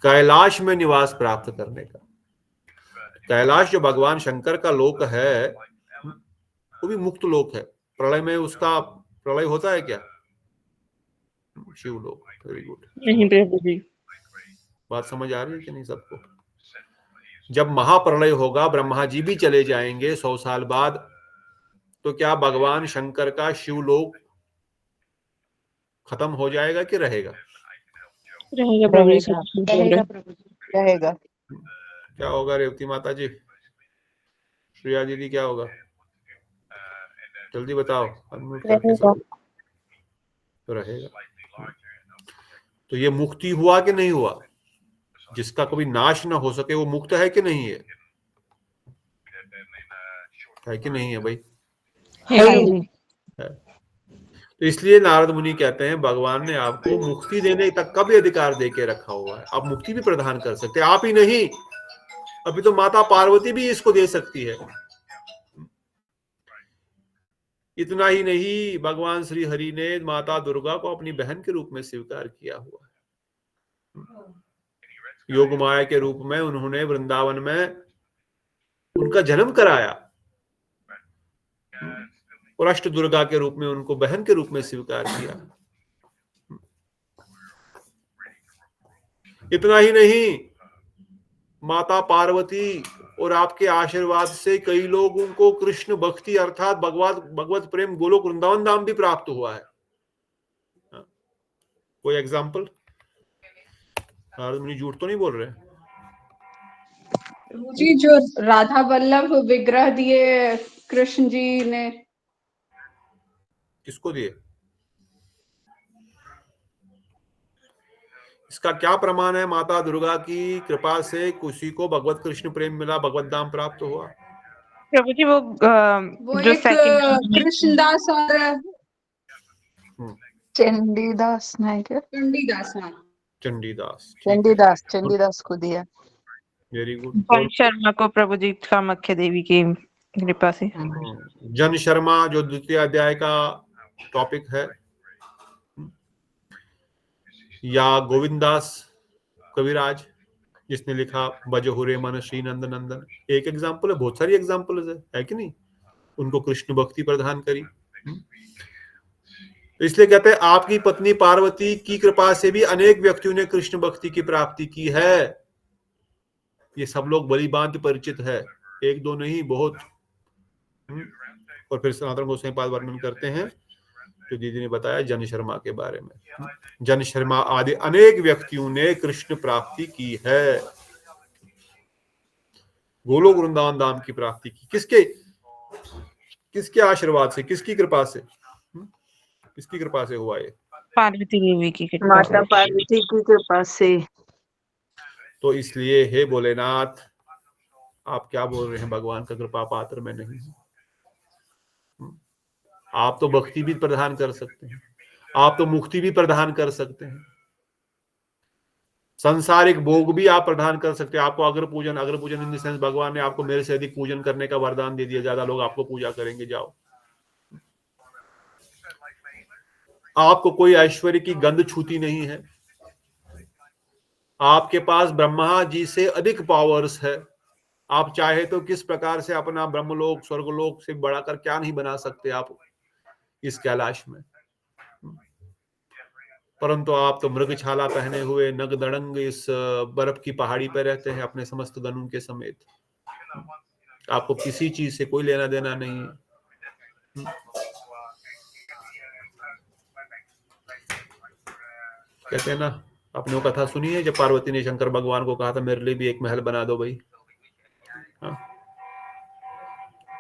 कैलाश में निवास प्राप्त करने का। कैलाश जो भगवान शंकर का लोक है, वो भी मुक्त लोक है। प्रलय में उसका प्रलय होता है क्या? शिवलोक। Very good. नहीं प्रभु जी। बात समझ आ रही है कि नहीं सबको? जब महाप्रलय होगा, ब्रह्मा जी भी चले जाएंगे 100 साल बाद, तो क्या भगवान शंकर का शिवलोक खत्म हो जाएगा कि रहेगा? रहेगा प्रभु जी। रहेगा प्रभु जी। रहेगा। क्या होगा रेवती माता जी, श्रेया दीदी, क्या होगा? जल्दी बताओ। अनम्यूट करके सब। तो रहेगा। तो ये मुक्ति हुआ कि नहीं हुआ? जिसका कभी नाश ना हो सके वो मुक्त है कि नहीं है? है कि नहीं है भाई? है। तो इसलिए नारद मुनि कहते हैं भगवान ने आपको मुक्ति देने तक का भी अधिकार दे के रखा हुआ है। आप मुक्ति भी प्रदान कर सकते हैं। आप ही नहीं, अभी तो माता पार्वती भी इसको दे सकती है। इतना ही नहीं, भगवान श्री हरि ने माता दुर्गा को अपनी बहन के रूप में स्वीकार किया हुआ है। योग माया के रूप में उन्होंने वृंदावन में उनका जन्म कराया, और अष्ट दुर्गा के रूप में उनको बहन के रूप में स्वीकार किया। इतना ही नहीं, माता पार्वती और आपके आशीर्वाद से कई लोगों को कृष्ण भक्ति अर्थात भगवत प्रेम गोलोक वृंदावन धाम भी प्राप्त हुआ है। कोई एग्जाम्पल? नारद मुनि झूठ तो नहीं बोल रहे? जी, जो राधा वल्लभ विग्रह दिए कृष्ण जी ने, किसको दिए? इसका क्या प्रमाण है? माता दुर्गा की कृपा से किसी को भगवत कृष्ण प्रेम मिला, भगवत धाम प्राप्त हुआ? प्रभु जी वो वो जो एक कृष्णदास और चंडीदास नायक है। चंडीदास, हाँ। चंडीदास, चंडीदास को दिया। Very good. जन शर्मा को प्रभु जी कामाख्या देवी की कृपा से। जन शर्मा जो द्वितीय अध्याय का टॉपिक है, या गोविंदास कविराज जिसने लिखा बजहुरे मन श्री नंद नंदन, एक एग्जाम्पल है, बहुत सारी एग्जाम्पल है कि नहीं। उनको कृष्ण भक्ति प्रदान करी। इसलिए कहते हैं आपकी पत्नी पार्वती की कृपा से भी अनेक व्यक्तियों ने कृष्ण भक्ति की प्राप्ति की है। ये सब लोग बड़ी बात परिचित है, एक दो नहीं, बहुत। और फिर सनातन गोस्वामी पाद वर्णन करते हैं जो दीदी ने बताया जन शर्मा के बारे में। जन शर्मा आदि अनेक व्यक्तियों ने कृष्ण प्राप्ति की है, गोलोक वृंदावन धाम की प्राप्ति की। किसके आशीर्वाद से, किसकी कृपा से? किसकी कृपा से हुआ ये? पार्वती देवी की कृपा, माता पार्वती की कृपा से। तो इसलिए हे भोलेनाथ, आप क्या बोल रहे हैं, भगवान का कृपा पात्र मैं नहीं हूं। आप तो भक्ति भी प्रदान कर सकते हैं, आप तो मुक्ति भी प्रदान कर सकते हैं, संसारिक भोग भी आप प्रदान कर सकते हैं। आपको अग्र पूजन इन द सेंस भगवान ने आपको मेरे से अधिक पूजन करने का वरदान दे दिया, ज्यादा लोग आपको पूजा करेंगे, जाओ। आपको कोई ऐश्वर्य की गंध छूती नहीं है, आपके पास ब्रह्मा जी से अधिक पावर्स है। आप चाहे तो किस प्रकार से अपना ब्रह्मलोक स्वर्गलोक से बढ़ाकर क्या नहीं बना सकते आप इस कैलाश में। परंतु आप तो मृगछाला पहने हुए नग दड़ंग इस बर्फ की पहाड़ी पर रहते हैं अपने समस्त गणों के समेत। आपको किसी चीज से कोई लेना देना नहीं है। कहते हैं ना, आपने वो कथा सुनी है जब पार्वती ने शंकर भगवान को कहा था मेरे लिए भी एक महल बना दो भाई? हाँ?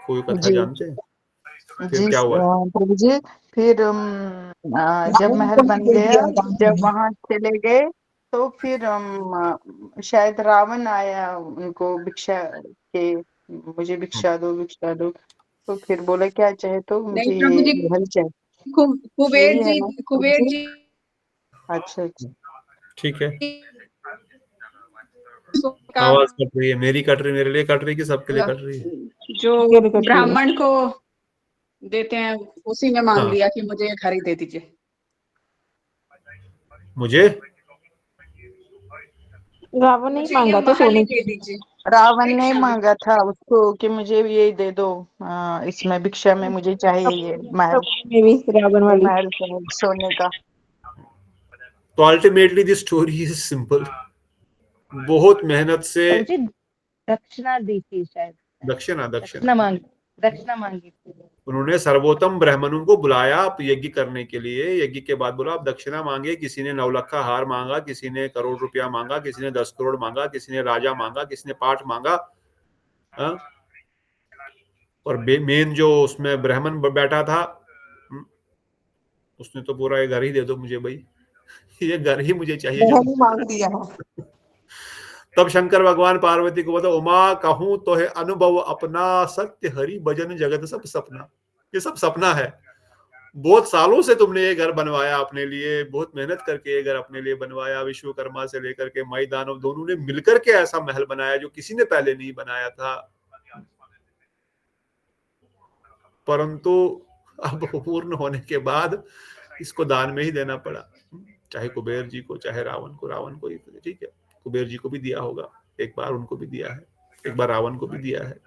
कोई कथा जानते हैं? फिर क्या हुआ? प्रभु जी, फिर जब महल बन गया, जब वहां चले गए तो फिर शायद रावण आया उनको भिक्षा के, मुझे भिक्षा दो। तो फिर बोला क्या चाहे तो मुझे ये महल चाहिए। कुबेर जी। अच्छा, ठीक है। आवाज कट रही है, मेरी कट रही, मेरे लिए कट रही कि सबके लिए कट रही है? जो ब्राह्मण को देते हैं उसी ने मांग हाँ। लिया कि मुझे घर ही दे दीजिए। मुझे रावण नहीं मांगा था सोने दे दीजिए। रावण ने मांगा था उसको कि मुझे ये दे दो, इसमें भिक्षा में मुझे चाहिए ये महल में भी रावण वाली महल सोने का। तो ultimately this story is simple. बहुत मेहनत से दक्षिणा दी थी शायद, दक्षिणा मांगी थी। उन्होंने सर्वोत्तम ब्राह्मणों को बुलाया यज्ञ करने के लिए। यज्ञ के बाद बोला आप दक्षिणा मांगे। किसी ने 9 लाख का हार मांगा, किसी ने करोड़ रुपया मांगा, किसी ने 10 करोड़ मांगा, किसी ने राजा मांगा, किसी ने पाठ मांगा। और मेन जो उसमें ब्राह्मण बैठा था उसने तो पूरा ये घर ही दे दो मुझे भाई, ये घर ही मुझे चाहिए जो मांग दिया। तब शंकर भगवान पार्वती को बता, उमा कहूं तो है अनुभव अपना, सत्य हरि भजन जगत सब सपना। ये सब सपना है। बहुत सालों से तुमने ये घर बनवाया अपने लिए, बहुत मेहनत करके ये घर अपने लिए बनवाया। विश्वकर्मा से लेकर के माई दानव दोनों ने मिलकर के ऐसा महल बनाया जो किसी ने पहले नहीं बनाया था। परंतु अब पूर्ण होने के बाद इसको दान में ही देना पड़ा, चाहे कुबेर जी को चाहे रावण को ही। ठीक है, कुबेर जी को भी दिया होगा एक बार, उनको भी दिया है एक बार, रावण को भी दिया है।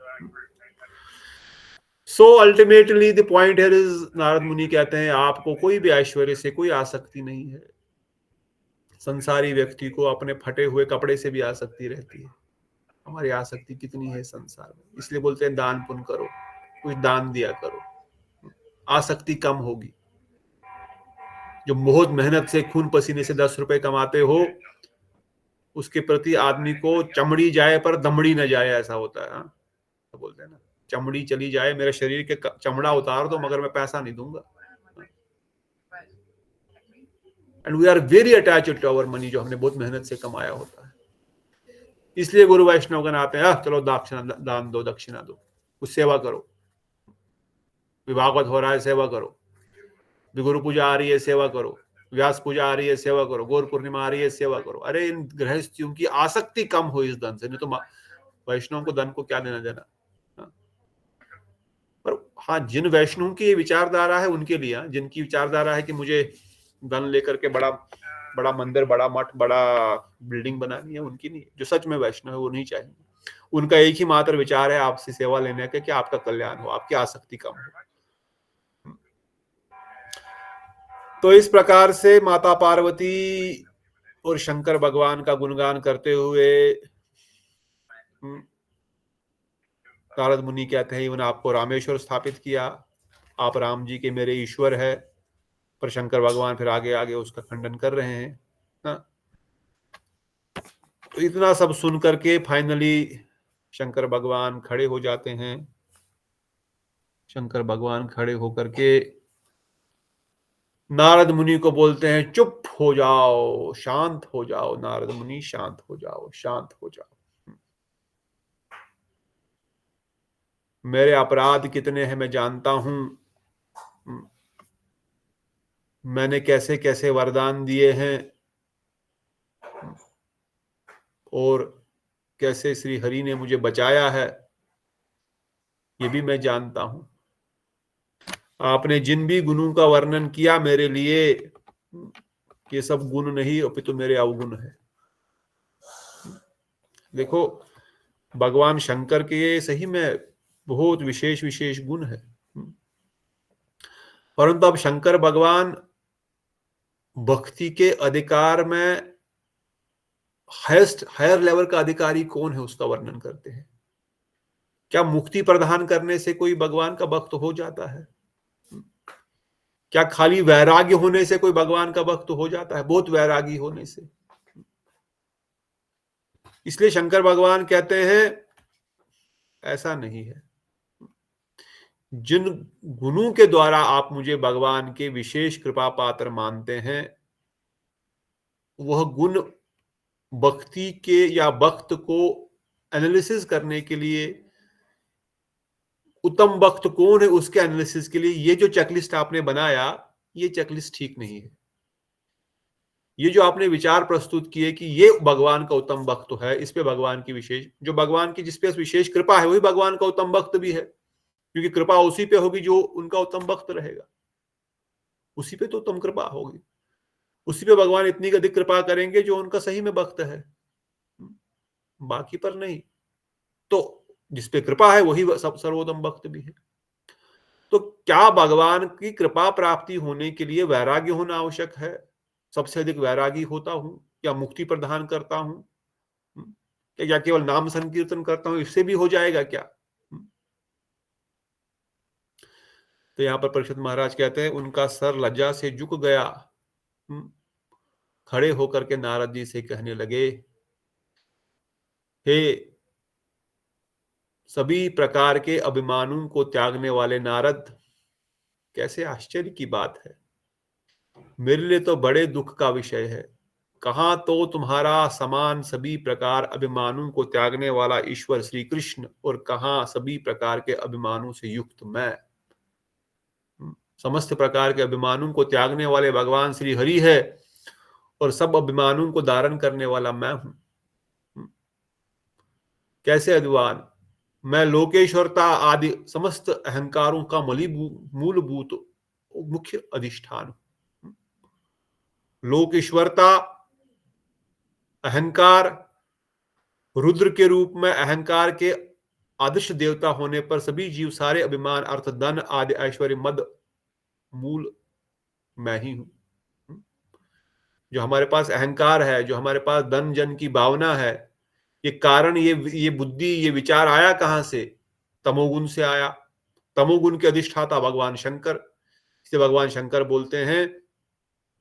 So ultimately the point here is, Narad मुनि कहते हैं आपको कोई भी ऐश्वर्य से कोई आसक्ति नहीं है। संसारी व्यक्ति को अपने फटे हुए कपड़े से भी आसक्ति रहती है। हमारी आसक्ति कितनी है संसार में, इसलिए बोलते हैं दान पुण्य करो, कुछ दान दिया करो, आसक्ति कम होगी। जो बहुत मेहनत से खून पसीने से 10 रुपए कमाते हो, उसके प्रति आदमी को चमड़ी जाए पर दमड़ी न जाए, ऐसा होता है। तो बोलते हैं ना, चमड़ी चली जाए, मेरे शरीर के चमड़ा उतार दो मगर मैं पैसा नहीं दूंगा। And we are very attached to our money, जो हमने बहुत मेहनत से कमाया होता है। इसलिए गुरु वैष्णवगण आते हैं, चलो दान दो, दक्षिणा दो, कुछ सेवा करो, विभागवत हो रहा है सेवा करो। गुरु पूजा आ रही है सेवा करो, व्यास पूजा आ रही है सेवा करो, गौर पूर्णिमा आ रही है सेवा करो। अरे इन गृहस्थियों की आसक्ति कम हो इस धन से, नहीं तो वैष्णव को धन को क्या देना देना। पर हाँ, जिन वैष्णव की ये विचारधारा है उनके लिए, जिनकी विचारधारा है कि मुझे धन लेकर के बड़ा बड़ा मंदिर, बड़ा मठ, बड़ा बिल्डिंग बनानी है, उनकी नहीं। जो सच में वैष्णव है वो नहीं चाहिए। उनका एक ही मात्र विचार है आपसे सेवा लेने का कि आपका कल्याण हो, आपकी आसक्ति कम हो। तो इस प्रकार से माता पार्वती और शंकर भगवान का गुणगान करते हुए नारद मुनि कहते हैं, इवन आपको रामेश्वर स्थापित किया, आप राम जी के मेरे ईश्वर है। पर शंकर भगवान फिर आगे आगे उसका खंडन कर रहे हैं ना। तो इतना सब सुन करके फाइनली शंकर भगवान खड़े हो जाते हैं। शंकर भगवान खड़े होकर के नारद मुनि को बोलते हैं, चुप हो जाओ, शांत हो जाओ नारद मुनि, शांत हो जाओ, शांत हो जाओ। मेरे अपराध कितने हैं मैं जानता हूं। मैंने कैसे कैसे वरदान दिए हैं और कैसे श्री हरि ने मुझे बचाया है, ये भी मैं जानता हूं। आपने जिन भी गुणों का वर्णन किया मेरे लिए, ये सब गुण नहीं अपितु मेरे अवगुण है। देखो, भगवान शंकर के सही में बहुत विशेष विशेष गुण है, परंतु अब शंकर भगवान भक्ति के अधिकार में हायर लेवल का अधिकारी कौन है उसका वर्णन करते हैं। क्या मुक्ति प्रदान करने से कोई भगवान का भक्त हो जाता है? क्या खाली वैराग्य होने से कोई भगवान का भक्त हो जाता है? बहुत वैरागी होने से। इसलिए शंकर भगवान कहते हैं ऐसा नहीं है। जिन गुणों के द्वारा आप मुझे भगवान के विशेष कृपा पात्र मानते हैं, वह गुण भक्ति के या भक्त को एनालिसिस करने के लिए, उत्तम भक्त कौन है उसके एनालिसिस के लिए ये जो चेकलिस्ट आपने बनाया, ये चेकलिस्ट ठीक नहीं है। ये जो आपने विचार प्रस्तुत किए कि ये भगवान का उत्तम भक्त है, इस पे भगवान की विशेष, जो भगवान की जिसपे विशेष कृपा है वही भगवान का उत्तम भक्त भी है, क्योंकि कृपा उसी पे होगी जो उनका उत्तम भक्त रहेगा। उसी पे तो उत्तम कृपा होगी, उसी पे भगवान इतनी अधिक कृपा करेंगे जो उनका सही में भक्त है, बाकी पर नहीं। तो जिसपे कृपा है वही सब सर्वोत्तम भक्त भी है। तो क्या भगवान की कृपा प्राप्ति होने के लिए वैराग्य होना आवश्यक है? सबसे अधिक वैरागी होता हूं, या मुक्ति प्रदान करता हूं, क्या केवल नाम संकीर्तन करता हूं इससे भी हो जाएगा क्या? तो यहां पर परीक्षित महाराज कहते हैं, उनका सर लज्जा से झुक गया। खड़े होकर के नारद जी से कहने लगे, हे सभी प्रकार के अभिमानों को त्यागने वाले नारद, कैसे आश्चर्य की बात है। मेरे लिए तो बड़े दुख का विषय है। कहां तो तुम्हारा समान सभी प्रकार अभिमानों को त्यागने वाला ईश्वर श्री कृष्ण, और कहां सभी प्रकार के अभिमानों से युक्त मैं। समस्त प्रकार के अभिमानों को त्यागने वाले भगवान श्री हरि है, और सब अभिमानों को धारण करने वाला मैं हूं। कैसे अभिमान? मैं लोकेश्वरता आदि समस्त अहंकारों का मूलभूत मुख्य अधिष्ठान हूं। लोकेश्वरता, अहंकार, रुद्र के रूप में अहंकार के आदर्श देवता होने पर सभी जीव सारे अभिमान अर्थ धन आदि ऐश्वर्य मद मूल मैं ही हूं। जो हमारे पास अहंकार है, जो हमारे पास धन जन की भावना है, ये कारण, ये बुद्धि, ये विचार आया कहां से? तमोगुण से आया। तमोगुण के अधिष्ठाता भगवान शंकर। इसे भगवान शंकर बोलते हैं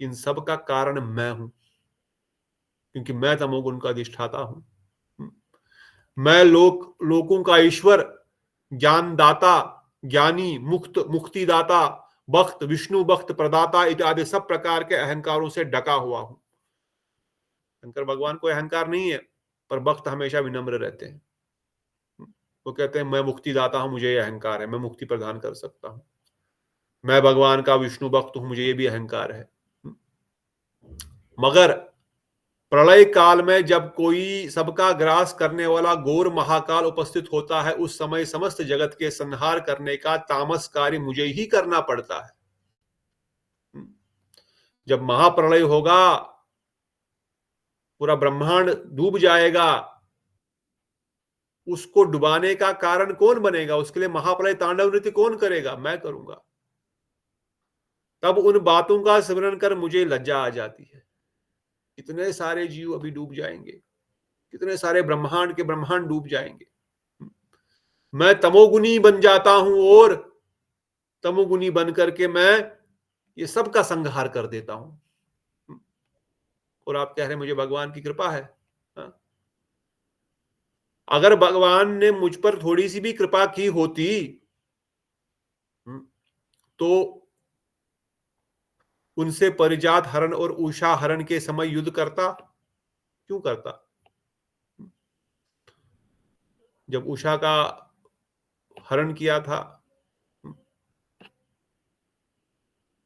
इन सब का कारण मैं हूं, क्योंकि मैं तमोगुण का अधिष्ठाता हूं। मैं लोकों का ईश्वर, ज्ञानदाता, ज्ञानी, मुक्ति दाता, भक्त, विष्णु भक्त प्रदाता इत्यादि सब प्रकार के अहंकारों से ढका हुआ हूं। शंकर भगवान को अहंकार नहीं है, पर भक्त हमेशा विनम्र रहते हैं। वो कहते हैं मैं मुक्ति दाता हूं, मुझे अहंकार है, मैं मुक्ति प्रदान कर सकता हूं। मैं भगवान का विष्णु भक्त हूं, मुझे ये भी अहंकार है। मगर प्रलय काल में जब कोई सबका ग्रास करने वाला घोर महाकाल उपस्थित होता है, उस समय समस्त जगत के संहार करने का तामस कार्य मुझे ही करना पड़ता है। जब महाप्रलय होगा, पूरा ब्रह्मांड डूब जाएगा, उसको डुबाने का कारण कौन बनेगा? उसके लिए महाप्रलय तांडव नृत्य कौन करेगा? मैं करूंगा। तब उन बातों का स्मरण कर मुझे लज्जा आ जाती है। कितने सारे जीव अभी डूब जाएंगे, कितने सारे ब्रह्मांड के ब्रह्मांड डूब जाएंगे। मैं तमोगुनी बन जाता हूं और तमोगुनी बन करके मैं ये सब का संहार कर देता हूं। और आप कह रहे हैं मुझे भगवान की कृपा है। हाँ? अगर भगवान ने मुझ पर थोड़ी सी भी कृपा की होती तो उनसे परिजात हरण और उषा हरण के समय युद्ध करता क्यों करता? जब उषा का हरण किया था,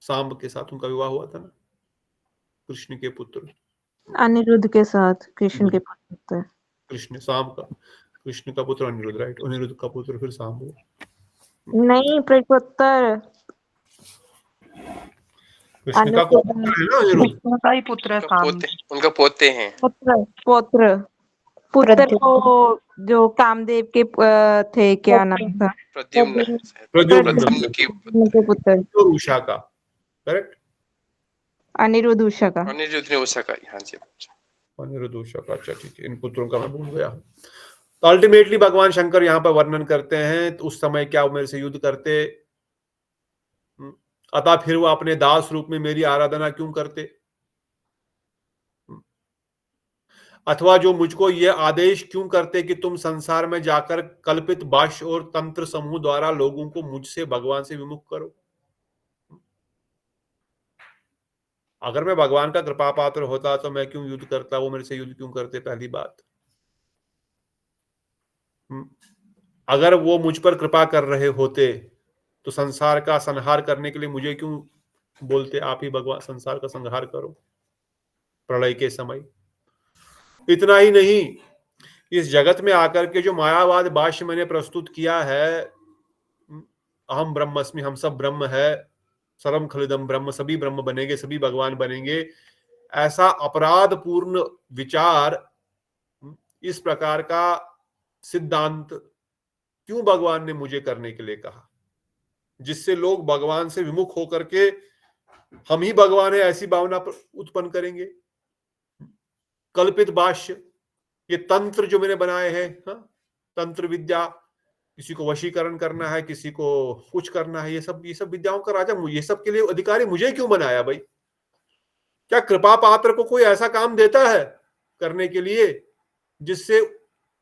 सांब के साथ उनका विवाह हुआ था ना, कृष्ण के पुत्र अनिरुद्ध के साथ, कृष्ण के पुत्र। कृष्ण सांब का, कृष्ण का पुत्र अनिरुद्ध, राइट। अनिरुद्ध का पुत्र फिर सांब हुआ। नहीं, प्रपुत्र। कृष्ण का पुत्र है ना अनिरुद्ध। कृष्ण का ही पुत्र है सांब। उनका पोते हैं। पुत्र को जो कामदेव के थे, क्या नाम था? प्रद्युम्न की पुत्र। और उषा का, करेक्ट। अनिरुद्ध उषा का। अनिरुद्ध ने उषा का, हाँ जी। अनिरुद्ध उषा का, अच्छा ठीक है। इन पुत्रों का मैं भूल गया। तो अल्टीमेटली भगवान शंकर यहाँ पर वर्णन करते हैं, तो उस समय क्या मेरे से युद्ध करते, अतः फिर वो अपने दास रूप में मेरी आराधना क्यों करते, अथवा जो मुझको ये आदेश क्यों करते कि तुम संसार में जाकर कल्पित भाष्य और तंत्र समूह द्वारा लोगों को मुझसे, भगवान से विमुख करो। अगर मैं भगवान का कृपा पात्र होता तो मैं क्यों युद्ध करता, वो मेरे से युद्ध क्यों करते? पहली बात। अगर वो मुझ पर कृपा कर रहे होते तो संसार का संहार करने के लिए मुझे क्यों बोलते, आप ही भगवान संसार का संहार करो प्रलय के समय। इतना ही नहीं, इस जगत में आकर के जो मायावाद भाष्य मैंने प्रस्तुत किया है, अहम ब्रह्मस्मि, हम सब ब्रह्म है, सर्वम खलिदम ब्रह्म, सभी ब्रह्म बनेंगे, सभी भगवान बनेंगे, ऐसा अपराध पूर्ण विचार, इस प्रकार का सिद्धांत क्यों भगवान ने मुझे करने के लिए कहा, जिससे लोग भगवान से विमुख होकर के हम ही भगवान है ऐसी भावना उत्पन्न करेंगे। कल्पित भाष्य, ये तंत्र जो मैंने बनाए हैं, तंत्र विद्या, किसी को वशीकरण करना है, किसी को कुछ करना है, ये सब विद्याओं का राजा, ये सब के लिए अधिकारी मुझे क्यों बनाया भाई? क्या कृपा पात्र को कोई ऐसा काम देता है करने के लिए जिससे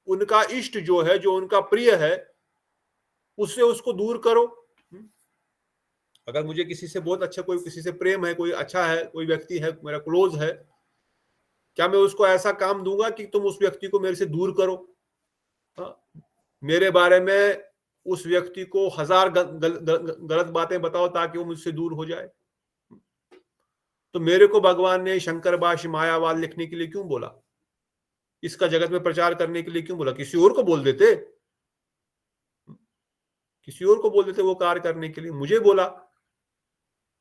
उनका इष्ट जो है, जो उनका प्रिय है, उससे उसको दूर करो? अगर मुझे किसी से बहुत अच्छा, कोई किसी से प्रेम है, कोई अच्छा है, कोई व्यक्ति है मेरा क्लोज है, क्या मैं उसको ऐसा काम दूंगा कि तुम उस व्यक्ति को मेरे से दूर करो? मेरे बारे में उस व्यक्ति को 1000 गलत बातें बताओ ताकि वो मुझसे दूर हो जाए। तो मेरे को भगवान ने शंकर भाष्य मायावाद लिखने के लिए क्यों बोला? इसका जगत में प्रचार करने के लिए क्यों बोला? किसी और को बोल देते, किसी और को बोल देते वो कार्य करने के लिए, मुझे बोला।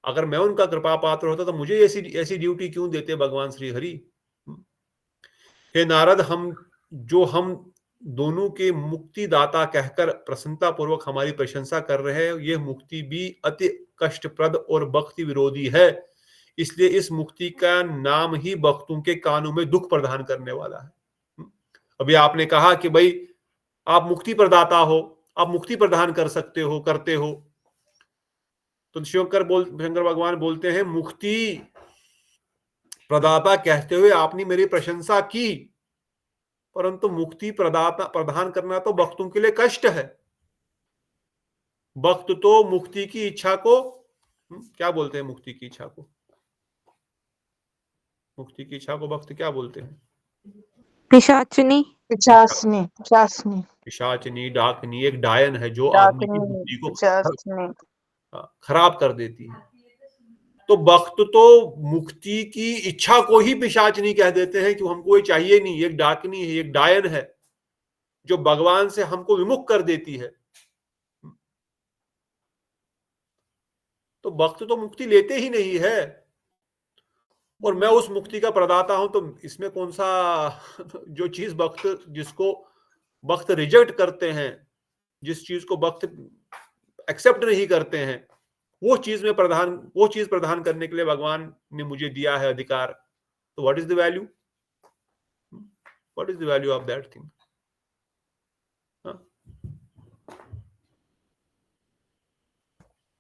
अगर मैं उनका कृपा पात्र होता तो मुझे ऐसी ड्यूटी क्यों देते भगवान श्री हरि? हे नारद, हम दोनों के मुक्तिदाता कहकर प्रसन्नता पूर्वक हमारी प्रशंसा कर रहे हैं, यह मुक्ति भी अति कष्टप्रद और भक्ति विरोधी है, इसलिए इस मुक्ति का नाम ही भक्तों के कानों में दुख प्रदान करने वाला है। अभी आपने कहा कि भाई आप मुक्ति प्रदाता हो, आप मुक्ति प्रदान कर सकते हो, करते हो, तो शंकर भगवान बोलते हैं मुक्ति प्रदाता कहते हुए आपने मेरी प्रशंसा की, परंतु मुक्ति प्रदान करना तो भक्तों के लिए कष्ट है। भक्त तो मुक्ति की इच्छा को क्या बोलते हैं? मुक्ति की इच्छा को, मुक्ति की इच्छा को भक्त क्या बोलते हैं? पिशाचनी, पिशाचनी, पिशाचनी, पिशाचनी, डाकनी, एक डायन है जो आदमी की बुद्धि को खराब कर देती है। तो भक्त तो मुक्ति की इच्छा को ही पिशाचनी कह देते हैं कि हमको ये चाहिए नहीं, एक डाकनी है, एक डायन है जो भगवान से हमको विमुख कर देती है। तो भक्त तो मुक्ति लेते ही नहीं है, और मैं उस मुक्ति का प्रदाता हूं, तो इसमें कौन सा जो चीज भक्त, जिसको भक्त रिजेक्ट करते हैं, जिस चीज को भक्त एक्सेप्ट नहीं करते हैं, वो चीज प्रदान करने के लिए भगवान ने मुझे दिया है अधिकार। तो what is the value, what is the value of that thing?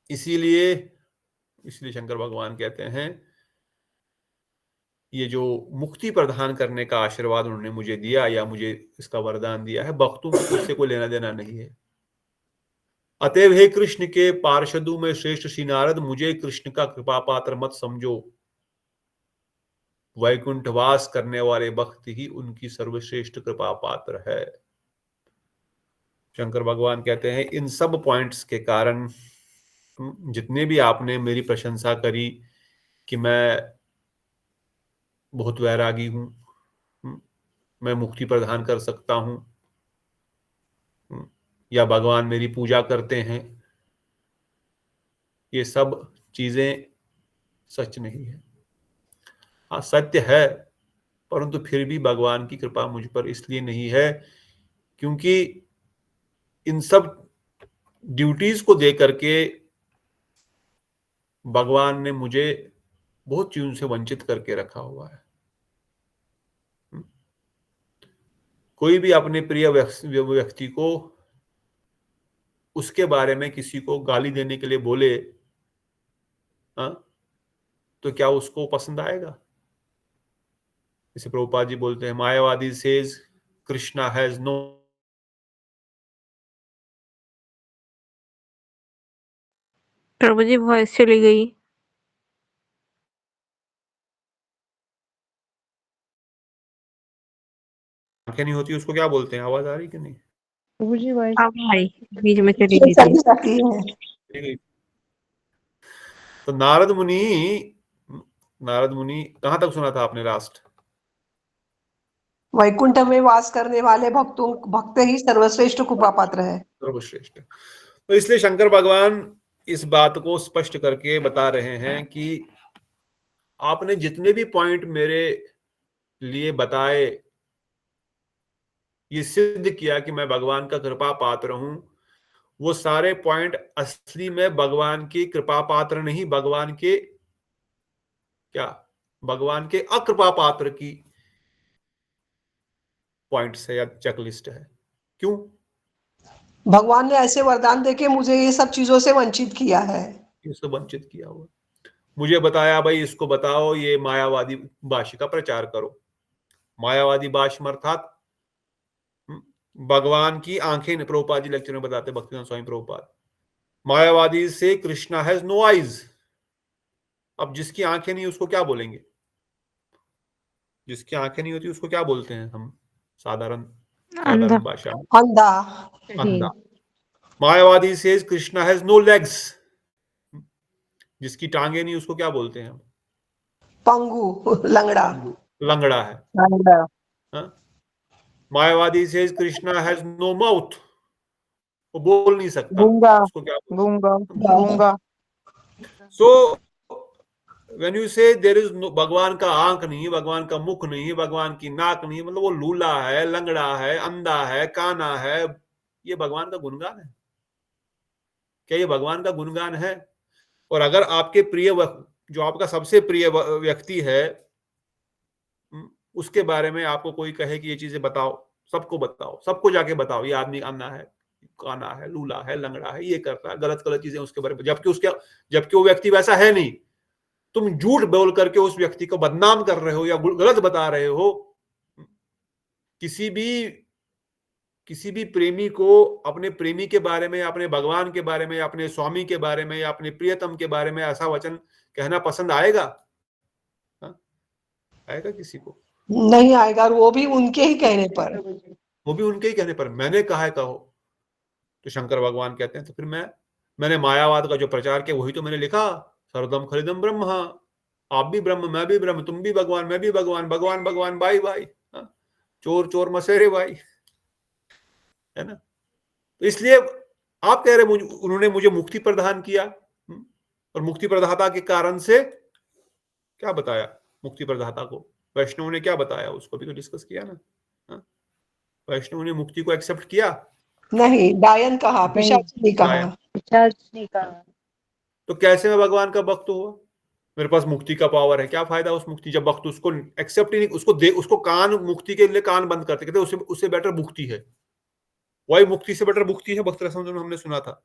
इसीलिए शंकर भगवान कहते हैं ये जो मुक्ति प्रदान करने का आशीर्वाद उन्होंने मुझे दिया या मुझे इसका वरदान दिया है, भक्तों को उससे कोई लेना देना नहीं है। अतएव हे कृष्ण के पार्षदों में श्रेष्ठ श्री नारद, मुझे कृष्ण का कृपा पात्र मत समझो। वैकुंठवास करने वाले भक्त ही उनकी सर्वश्रेष्ठ कृपा पात्र है। शंकर भगवान कहते हैं इन सब पॉइंट्स के कारण, जितने भी आपने मेरी प्रशंसा करी कि मैं बहुत वैरागी हूं, मैं मुक्ति प्रदान कर सकता हूं, या भगवान मेरी पूजा करते हैं, ये सब चीजें सच नहीं है। हाँ, सत्य है, परंतु फिर भी भगवान की कृपा मुझ पर इसलिए नहीं है क्योंकि इन सब ड्यूटीज को दे करके भगवान ने मुझे बहुत चीजों से वंचित करके रखा हुआ है। कोई भी अपने प्रिय व्यक्ति को उसके बारे में किसी को गाली देने के लिए बोले, तो क्या उसको पसंद आएगा? जैसे प्रभुपाद जी बोलते हैं, मायावादी सेज कृष्णा हैज नो। प्रभु जी वॉइस चली गई। आंखें नहीं होती उसको क्या बोलते हैं? आवाज आ रही कि नहीं? प्रभु जी वॉइस बीच में चली गई थी। तो नारद मुनि कहां तक सुना था आपने लास्ट? वैकुंठ में वास करने वाले भक्त ही सर्वश्रेष्ठ कृपा पात्र है, सर्वश्रेष्ठ। तो इसलिए शंकर भगवान इस बात को स्पष्ट करके बता रहे हैं कि आपने जितने भी पॉइंट मेरे लिए बताए, ये सिद्ध किया कि मैं भगवान का कृपा पात्र हूं, वो सारे पॉइंट असली में भगवान की कृपा पात्र नहीं, भगवान के अकृपा पात्र की पॉइंट्स है या चेकलिस्ट है। क्यों? भगवान ने ऐसे वरदान देके मुझे ये सब चीजों से वंचित किया है, इससे वंचित किया हुआ। मुझे बताया भाई इसको बताओ, ये मायावादी भाष्य का प्रचार करो। मायावादी भाष्य अर्थात भगवान की आंखें, प्रभुपाद जी लेक्चर में बताते, भक्तिवेदांत स्वामी प्रभुपाद, मायावादी से कृष्णा हैज नो आईज। अब जिसकी आंखें नहीं उसको क्या बोलेंगे? जिसकी आंखें नहीं होती उसको क्या बोलते हैं हम साधारण भाषा में? अंधा। मायावादी से कृष्णा हैज नो लेग्स। जिसकी टांगे नहीं उसको क्या बोलते हैं हम? पंगु, लंगड़ा है। मायावादी से कृष्णा हैज नो माउथ, वो बोल नहीं सकता, उसको क्या गूंगा। सो व्हेन यू से देयर इज नो, भगवान का आंख नहीं, भगवान का मुख नहीं, भगवान की नाक नहीं, मतलब वो लूला है, लंगड़ा है, अंधा है, काना है, ये भगवान का गुणगान है? क्या ये भगवान का गुणगान है? और अगर आपके प्रिय, जो आपका सबसे प्रिय व्यक्ति है, उसके बारे में आपको कोई कहे कि ये चीजें बताओ, सबको जाके बताओ, ये आदमी अंधा है, काना है, लूला है, लंगड़ा है, ये करता है, गलत चीजें उसके बारे में, जबकि वो व्यक्ति वैसा है नहीं। तुम झूठ बोल करके उस व्यक्ति को बदनाम कर रहे हो या गलत बता रहे हो। किसी भी प्रेमी को अपने प्रेमी के बारे में, अपने भगवान के बारे में, अपने स्वामी के बारे में या अपने प्रियतम के बारे में ऐसा वचन कहना पसंद आएगा? आएगा? किसी को नहीं आएगा, और वो भी उनके ही कहने पर। मैंने कहा है कहो। तो शंकर भगवान कहते हैं तो फिर मैंने मायावाद का जो प्रचार किया वही तो मैंने लिखा, सर्वदम खलिदम ब्रह्म, आप भी ब्रह्म, मैं भी ब्रह्म, तुम भी भगवान, मैं भी भगवान, भगवान भगवान भाई भाई, चोर चोर मसेरे भाई, है ना। तो इसलिए आप कह रहे उन्होंने मुझे मुक्ति प्रदान किया, और मुक्ति प्रदाता के कारण से क्या बताया, मुक्ति प्रदाता को वैष्णव ने क्या बताया, उसको भी तो डिस्कस किया ना। वैष्णव ने मुक्ति को एक्सेप्ट किया? नहीं, डायन कहा, पिशाच नहीं कहा। तो कैसे मैं भगवान का भक्त हुआ? मेरे पास मुक्ति का पावर है, क्या फायदा उस मुक्ति, जब भक्त उसको एक्सेप्ट ही नहीं, उसको कान, मुक्ति के लिए कान बंद करते, कहते उससे बेटर मुक्ति है। वही मुक्ति से बेटर मुक्ति है, भक्त रसम में हमने सुना था,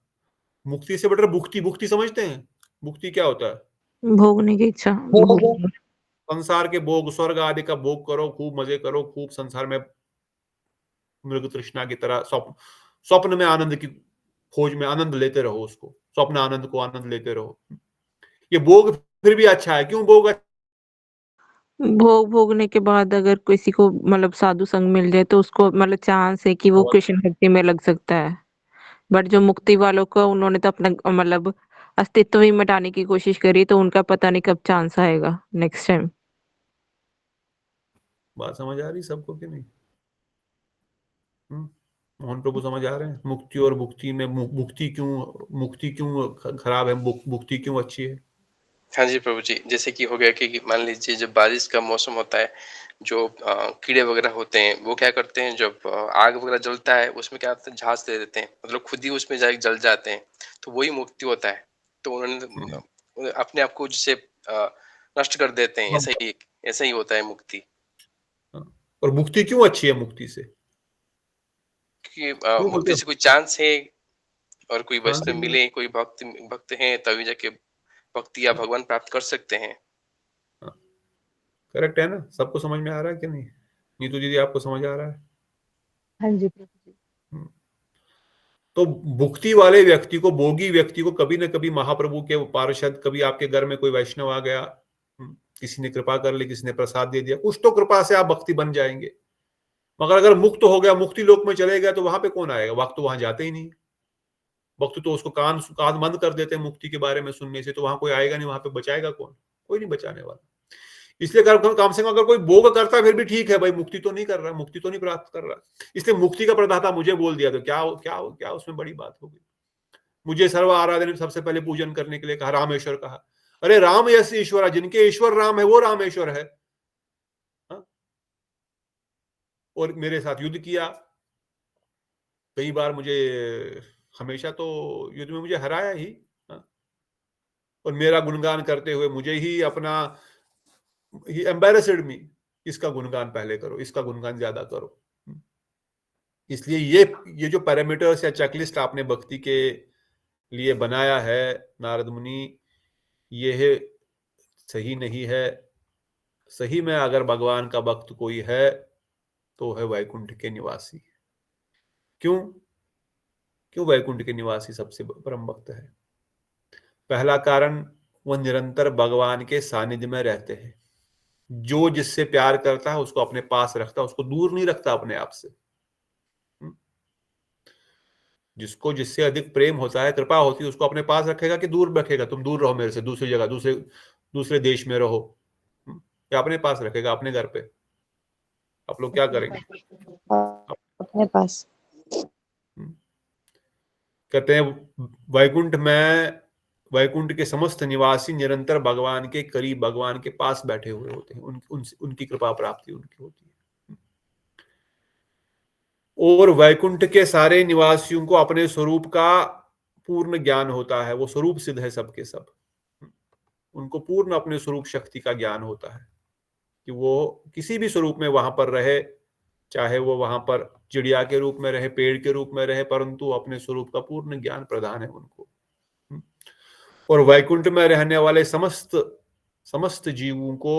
मुक्ति से बेटर भुक्ति। भुक्ति समझते हैं? भुक्ति क्या होता है? भोगने की इच्छा। संसार के भोग, स्वर्ग आदि का भोग करो, खूब मजे करो, खूब संसार में मृग तृष्णा की तरह स्वप्न में आनंद की खोज में आनंद लेते रहो, उसको स्वप्न आनंद को आनंद लेते रहो। ये भोग फिर भी अच्छा है, क्यों भोग? भोगने के बाद अगर किसी को मतलब साधु संग मिल जाए तो उसको मतलब चांस है कि वो कृष्ण भक्ति में लग सकता है। बट जो मुक्ति वालों को, उन्होंने तो अपना मतलब अस्तित्व ही मिटाने की कोशिश करी, तो उनका पता नहीं कब चांस आएगा नेक्स्ट टाइम। बात समझ आ रही सबको कि नहीं? मोहन प्रभु समझ आ रहे हैं? मुक्ति और भुक्ति में मुक्ति क्यों खराब है, भुक्ति क्यों अच्छी है? हाँ जी प्रभु जी, जैसे कि हो गया कि मान लीजिए जब बारिश का मौसम होता है, जो कीड़े वगैरह होते हैं वो क्या करते हैं, जब आग वगैरह जलता है उसमें क्या करते हैं, झांस दे देते हैं, मतलब खुद ही उसमें जाके जल जाते हैं, तो वही मुक्ति होता है। तो उन्होंने अपने आप को जैसे नष्ट कर देते हैं, ऐसा ही होता है मुक्ति। और मुक्ति क्यों अच्छी है? मुक्ति से क्योंकि मुक्ति से कोई चांस है, और कोई वैष्णव मिले, कोई भक्त हैं, तभी जाके भक्ति या भगवान प्राप्त कर सकते हैं। करेक्ट है ना? सबको समझ में आ रहा है कि नहीं? नीतू दीदी, आपको समझ आ रहा है? हाँ जी प्रभु जी। तो भुक्ति वाले व्यक्ति को, भोगी व्यक्ति को, कभी न कभी महाप्रभु के पार्षद, कभी आपके घर में कोई वैष्णव आ गया, किसी ने कृपा कर ली, किसी ने प्रसाद दे दिया, कुछ तो कृपा से आप भक्ति बन जाएंगे। मगर अगर मुक्त हो गया, मुक्ति लोक में चले गया, तो वहां पे कौन आएगा? भक्त तो वहां जाते ही नहीं। भक्त तो उसको कान बंद कर देते हैं मुक्ति के बारे में सुनने से, तो वहां कोई आएगा नहीं, वहां पे बचाएगा कौन? कोई नहीं बचाने वाला। इसलिए कम से कम अगर कोई भोग करता है फिर भी ठीक है भाई, मुक्ति तो नहीं कर रहा, मुक्ति तो नहीं प्राप्त कर रहा, इसलिए मुक्ति का प्रदाता मुझे बोल दिया, तो क्या उसमें बड़ी बात होगी? मुझे सर्व आराधन सबसे पहले पूजन करने के लिए कहा, रामेश्वर कहा। अरे राम यस ईश्वर, जिनके ईश्वर राम है वो रामेश्वर है। और मेरे साथ युद्ध किया कई बार, मुझे हमेशा तो युद्ध में मुझे हराया ही, और मेरा गुणगान करते हुए मुझे ही अपना ही एम्बैरेस्ड मी, इसका गुणगान पहले करो, इसका गुणगान ज्यादा करो। इसलिए ये जो पैरामीटर्स या चेकलिस्ट आपने भक्ति के लिए बनाया है नारद मुनि, ये सही नहीं है। सही में अगर भगवान का भक्त कोई है तो है वैकुंठ के निवासी। क्यों वैकुंठ के निवासी सबसे परम भक्त है? पहला कारण, वह निरंतर भगवान के सानिध्य में रहते हैं। जो जिससे प्यार करता है उसको अपने पास रखता है, उसको दूर नहीं रखता अपने आप से। जिसको जिससे अधिक प्रेम होता है, कृपा होती है, उसको अपने पास रखेगा कि दूर रखेगा? तुम दूर रहो मेरे से, दूसरी जगह, दूसरे देश में रहो, या अपने पास रखेगा, अपने घर पे? आप लोग क्या करेंगे? अपने पास। कहते हैं वैकुंठ के समस्त निवासी निरंतर भगवान के करीब, भगवान के पास बैठे हुए होते हैं, उनकी कृपा प्राप्ति उनकी होती है। और वैकुंठ के सारे निवासियों को अपने स्वरूप का पूर्ण ज्ञान होता है, वो स्वरूप सिद्ध है सबके सब। उनको पूर्ण अपने स्वरूप शक्ति का ज्ञान होता है कि वो किसी भी स्वरूप में वहां पर रहे, चाहे वो वहां पर चिड़िया के रूप में रहे, पेड़ के रूप में रहे, परंतु अपने स्वरूप का पूर्ण ज्ञान प्रदान है उनको। और वैकुंठ में रहने वाले समस्त जीवों को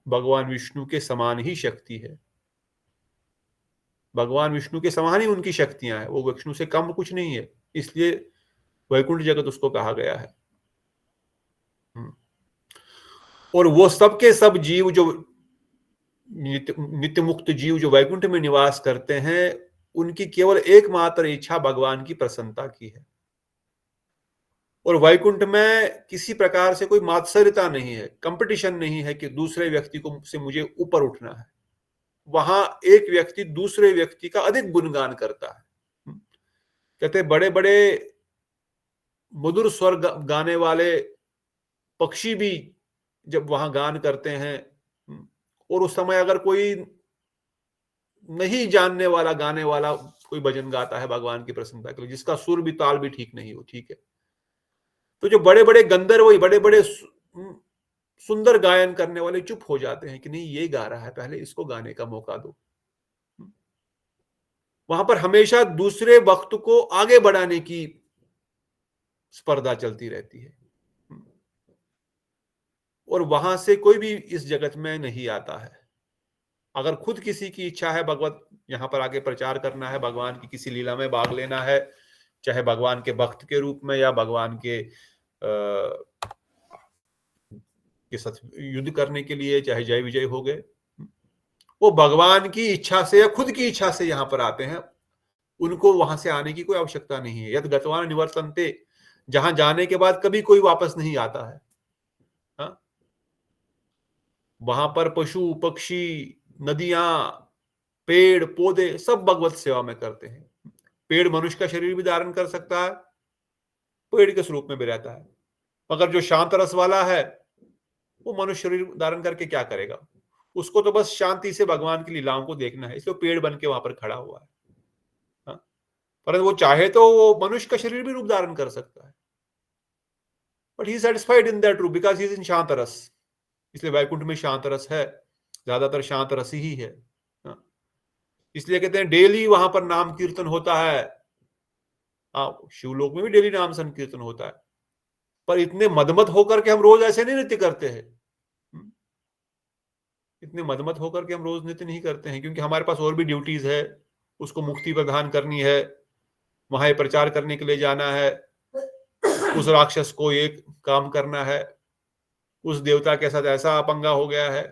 भगवान विष्णु के समान ही शक्ति है। भगवान विष्णु के समान ही उनकी शक्तियां हैं, वो विष्णु से कम कुछ नहीं है, इसलिए वैकुंठ जगत उसको कहा गया है। और वो सबके सब जीव, जो नित्य मुक्त जीव जो वैकुंठ में निवास करते हैं, उनकी केवल एकमात्र इच्छा भगवान की प्रसन्नता की है। और वैकुंठ में किसी प्रकार से कोई मात्सर्यता नहीं है, कंपटीशन नहीं है कि दूसरे व्यक्ति को से मुझे ऊपर उठना है। वहां एक व्यक्ति दूसरे व्यक्ति का अधिक गुणगान करता है। कहते बड़े बड़े मधुर स्वर गाने वाले पक्षी भी जब वहां गान करते हैं, और उस समय अगर कोई नहीं जानने वाला गाने वाला कोई भजन गाता है भगवान की प्रसन्नता के लिए, जिसका सुर भी ताल भी ठीक नहीं हो, ठीक है, तो जो बड़े बड़े गंधर्व, बड़े बड़े सुंदर गायन करने वाले चुप हो जाते हैं कि नहीं ये गा रहा है, पहले इसको गाने का मौका दो। वहां पर हमेशा दूसरे वक्त को आगे बढ़ाने की स्पर्धा चलती रहती है, और वहां से कोई भी इस जगत में नहीं आता है। अगर खुद किसी की इच्छा है भगवत यहां पर आगे प्रचार करना है, भगवान की किसी लीला में भाग लेना है, चाहे भगवान के भक्त के रूप में या भगवान के साथ युद्ध करने के लिए, चाहे जय विजय हो गए, वो भगवान की इच्छा से या खुद की इच्छा से यहां पर आते हैं। उनको वहां से आने की कोई आवश्यकता नहीं है। यद गतवान निवर्तन्ते, जहां जाने के बाद कभी कोई वापस नहीं आता है। हाँ? वहां पर पशु पक्षी, नदियां, पेड़ पौधे सब भगवत सेवा में करते हैं। पेड़ मनुष्य का शरीर भी धारण कर सकता है, पेड़ के स्वरूप में भी रहता है, मगर जो शांत रस वाला है वो मनुष्य शरीर धारण करके क्या करेगा? उसको तो बस शांति से भगवान की लीलाओं को देखना है, इसलिए पेड़ बन के वहां पर खड़ा हुआ है। परंतु वो चाहे तो वो मनुष्य का शरीर भी रूप धारण कर सकता है, but he satisfied in that रूप बिकॉज ही इज इन शांत रस। इसलिए वैकुंठ में शांत रस है, ज्यादातर शांत रस ही है। इसलिए कहते हैं डेली वहां पर नाम कीर्तन होता है। शिवलोक में भी डेली नाम संकीर्तन होता है, पर इतने मदमत होकर के हम रोज ऐसे नहीं नृत्य करते हैं। इतने मदमत होकर के हम रोज नृत्य नहीं करते हैं, क्योंकि हमारे पास और भी ड्यूटीज है। उसको मुक्ति प्रदान करनी है, वहां प्रचार करने के लिए जाना है, उस राक्षस को एक काम करना है, उस देवता के साथ ऐसा पंगा हो गया है।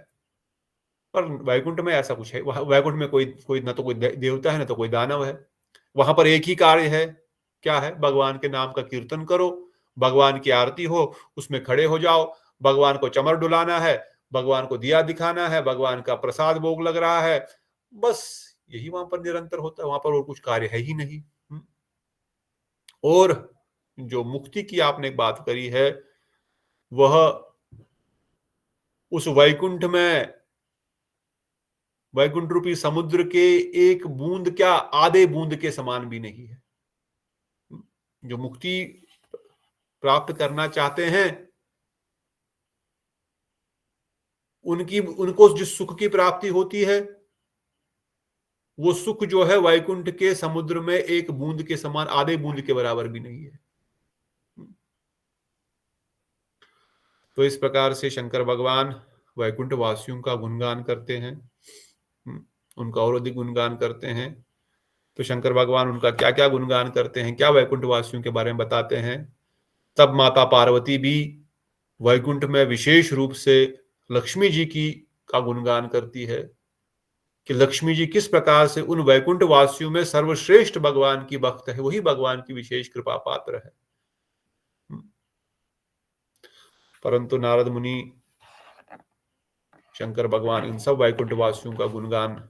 पर वैकुंठ में ऐसा कुछ है, वैकुंठ में कोई ना तो कोई देवता है ना तो कोई दानव है। वहां पर एक ही कार्य है, क्या है? भगवान के नाम का कीर्तन करो, भगवान की आरती हो, उसमें खड़े हो जाओ, भगवान को चमर डुलाना है, भगवान को दिया दिखाना है, भगवान का प्रसाद भोग लग रहा है, बस यही वहां पर निरंतर होता है। वहां पर और कुछ कार्य है ही नहीं। और जो मुक्ति की आपने बात करी है, वह उस वैकुंठ में, वैकुंठ रूपी समुद्र के एक बूंद क्या, आधे बूंद के समान भी नहीं है। जो मुक्ति प्राप्त करना चाहते हैं उनको जिस सुख की प्राप्ति होती है, वो सुख जो है वैकुंठ के समुद्र में एक बूंद के समान, आधे बूंद के बराबर भी नहीं है। तो इस प्रकार से शंकर भगवान वैकुंठ वासियों का गुणगान करते हैं, उनका और अधिक गुणगान करते हैं। तो शंकर भगवान उनका क्या क्या गुणगान करते हैं, क्या वैकुंठ वासियों के बारे में बताते हैं। तब माता पार्वती भी वैकुंठ में विशेष रूप से लक्ष्मी जी का गुणगान करती है कि लक्ष्मी जी किस प्रकार से उन वैकुंठ वासियों में सर्वश्रेष्ठ भगवान की भक्त है, वही भगवान की विशेष कृपा पात्र है। परंतु नारद मुनि, शंकर भगवान इन सब वैकुंठ वासियों का गुणगान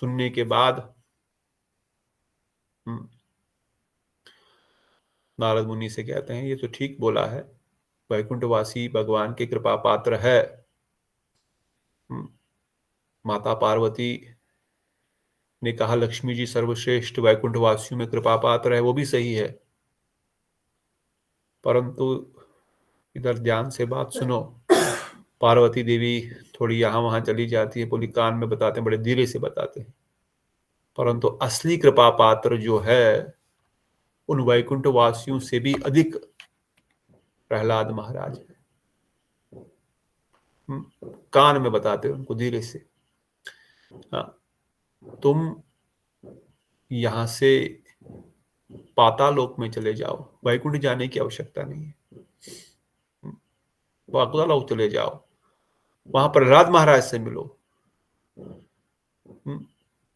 सुनने के बाद नारद मुनि से कहते हैं, ये तो ठीक बोला है, वैकुंठवासी भगवान के कृपा पात्र है। माता पार्वती ने कहा लक्ष्मी जी सर्वश्रेष्ठ वैकुंठवासियों में कृपा पात्र है, वो भी सही है, परंतु इधर ध्यान से बात सुनो। पार्वती देवी थोड़ी यहां वहां चली जाती है, बोली कान में बताते हैं, बड़े धीरे से बताते हैं, परंतु असली कृपा पात्र जो है उन वैकुंठ वासियों से भी अधिक प्रहलाद महाराज है। कान में बताते उनको धीरे से, तुम यहां से पातालोक में चले जाओ, वैकुंठ जाने की आवश्यकता नहीं है, पातालोक चले जाओ, वहां प्रहलाद महाराज से मिलो।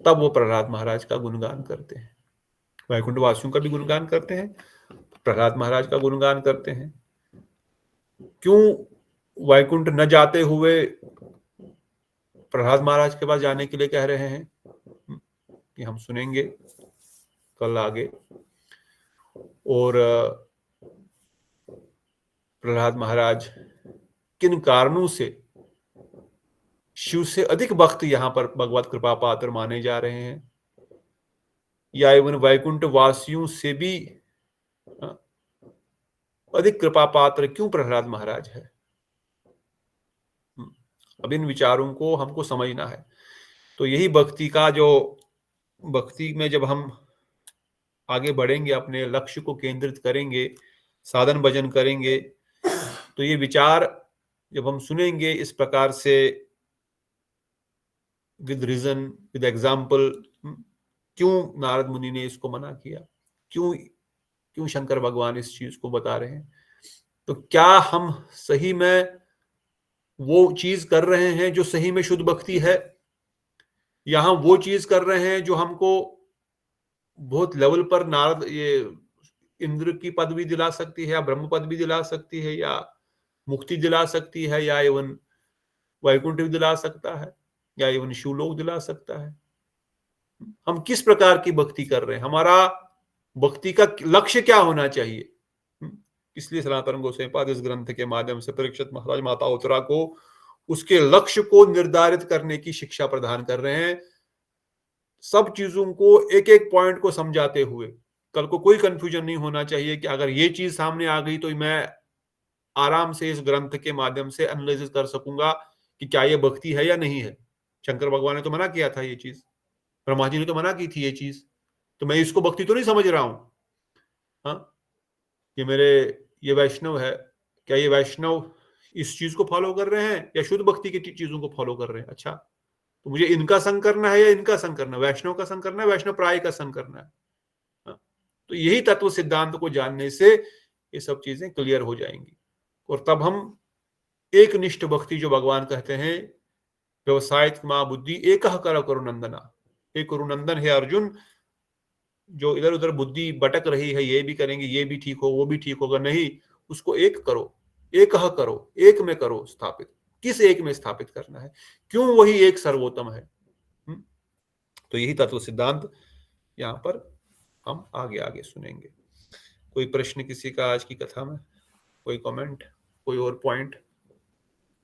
तब वो प्रहलाद महाराज का गुणगान करते हैं, वैकुंठ वासियों का भी गुणगान करते हैं, प्रहलाद महाराज का गुणगान करते हैं। क्यों वैकुंठ न जाते हुए प्रहलाद महाराज के पास जाने के लिए कह रहे हैं, कि हम सुनेंगे कल आगे। और प्रहलाद महाराज किन कारणों से शिव से अधिक भक्त यहां पर भगवत कृपा पात्र माने जा रहे हैं, या एवं वैकुंठ वासियों से भी अधिक कृपा पात्र क्यों प्रहलाद महाराज है। अब इन विचारों को हमको समझना है। तो यही भक्ति का जो भक्ति में जब हम आगे बढ़ेंगे, अपने लक्ष्य को केंद्रित करेंगे, साधन भजन करेंगे, तो ये विचार जब हम सुनेंगे इस प्रकार से विद रीजन, विद एग्जाम्पल, क्यों नारद मुनि ने इसको मना किया, क्यों शंकर भगवान इस चीज को बता रहे हैं, तो क्या हम सही में वो चीज कर रहे हैं जो सही में शुद्ध भक्ति है, या हम वो चीज कर रहे हैं जो हमको बहुत लेवल पर नारद ये इंद्र की पदवी दिला सकती है, या ब्रह्म पदवी दिला सकती है, या मुक्ति दिला सकती है, या एवं वैकुंठ भी दिला सकता है, या एवं शिवलोक दिला सकता है। हम किस प्रकार की भक्ति कर रहे हैं, हमारा भक्ति का लक्ष्य क्या होना चाहिए। इसलिए सनातन गोस्वामी पाद इस ग्रंथ के माध्यम से परीक्षित महाराज, माता उत्तरा को उसके लक्ष्य को निर्धारित करने की शिक्षा प्रदान कर रहे हैं, सब चीजों को एक एक पॉइंट को समझाते हुए। कल को कोई कंफ्यूजन नहीं होना चाहिए कि अगर ये चीज सामने आ गई तो मैं आराम से इस ग्रंथ के माध्यम से एनालिसिस कर सकूंगा कि क्या ये भक्ति है या नहीं है। शंकर भगवान ने तो मना किया था ये चीज, ब्रह्मा जी ने तो मना की थी ये चीज, तो मैं इसको भक्ति तो नहीं समझ रहा हूं। हाँ, ये वैष्णव है, क्या ये वैष्णव इस चीज को फॉलो कर रहे हैं या शुद्ध भक्ति की चीजों को फॉलो कर रहे हैं। अच्छा, तो मुझे इनका संग करना है या इनका संग करना है, वैष्णव का संग करना है, वैष्णव प्राय का संग करना है। हाँ, तो यही तत्व सिद्धांत को जानने से ये सब चीजें क्लियर हो जाएंगी, और तब हम एक निष्ठ भक्ति, जो भगवान कहते हैं व्यवसायिक मां बुद्धि एक कर करुनंदना, एक करुनंदन है अर्जुन, जो इधर उधर बुद्धि भटक रही है, ये भी करेंगे, ये भी ठीक हो, वो भी ठीक होगा, नहीं, उसको एक करो, एक करो, एक में करो स्थापित। किस एक में स्थापित करना है, क्यों वही एक सर्वोत्तम है। तो यही तत्व सिद्धांत यहाँ पर हम आगे आगे सुनेंगे। कोई प्रश्न किसी का आज की कथा में, कोई कमेंट, कोई और पॉइंट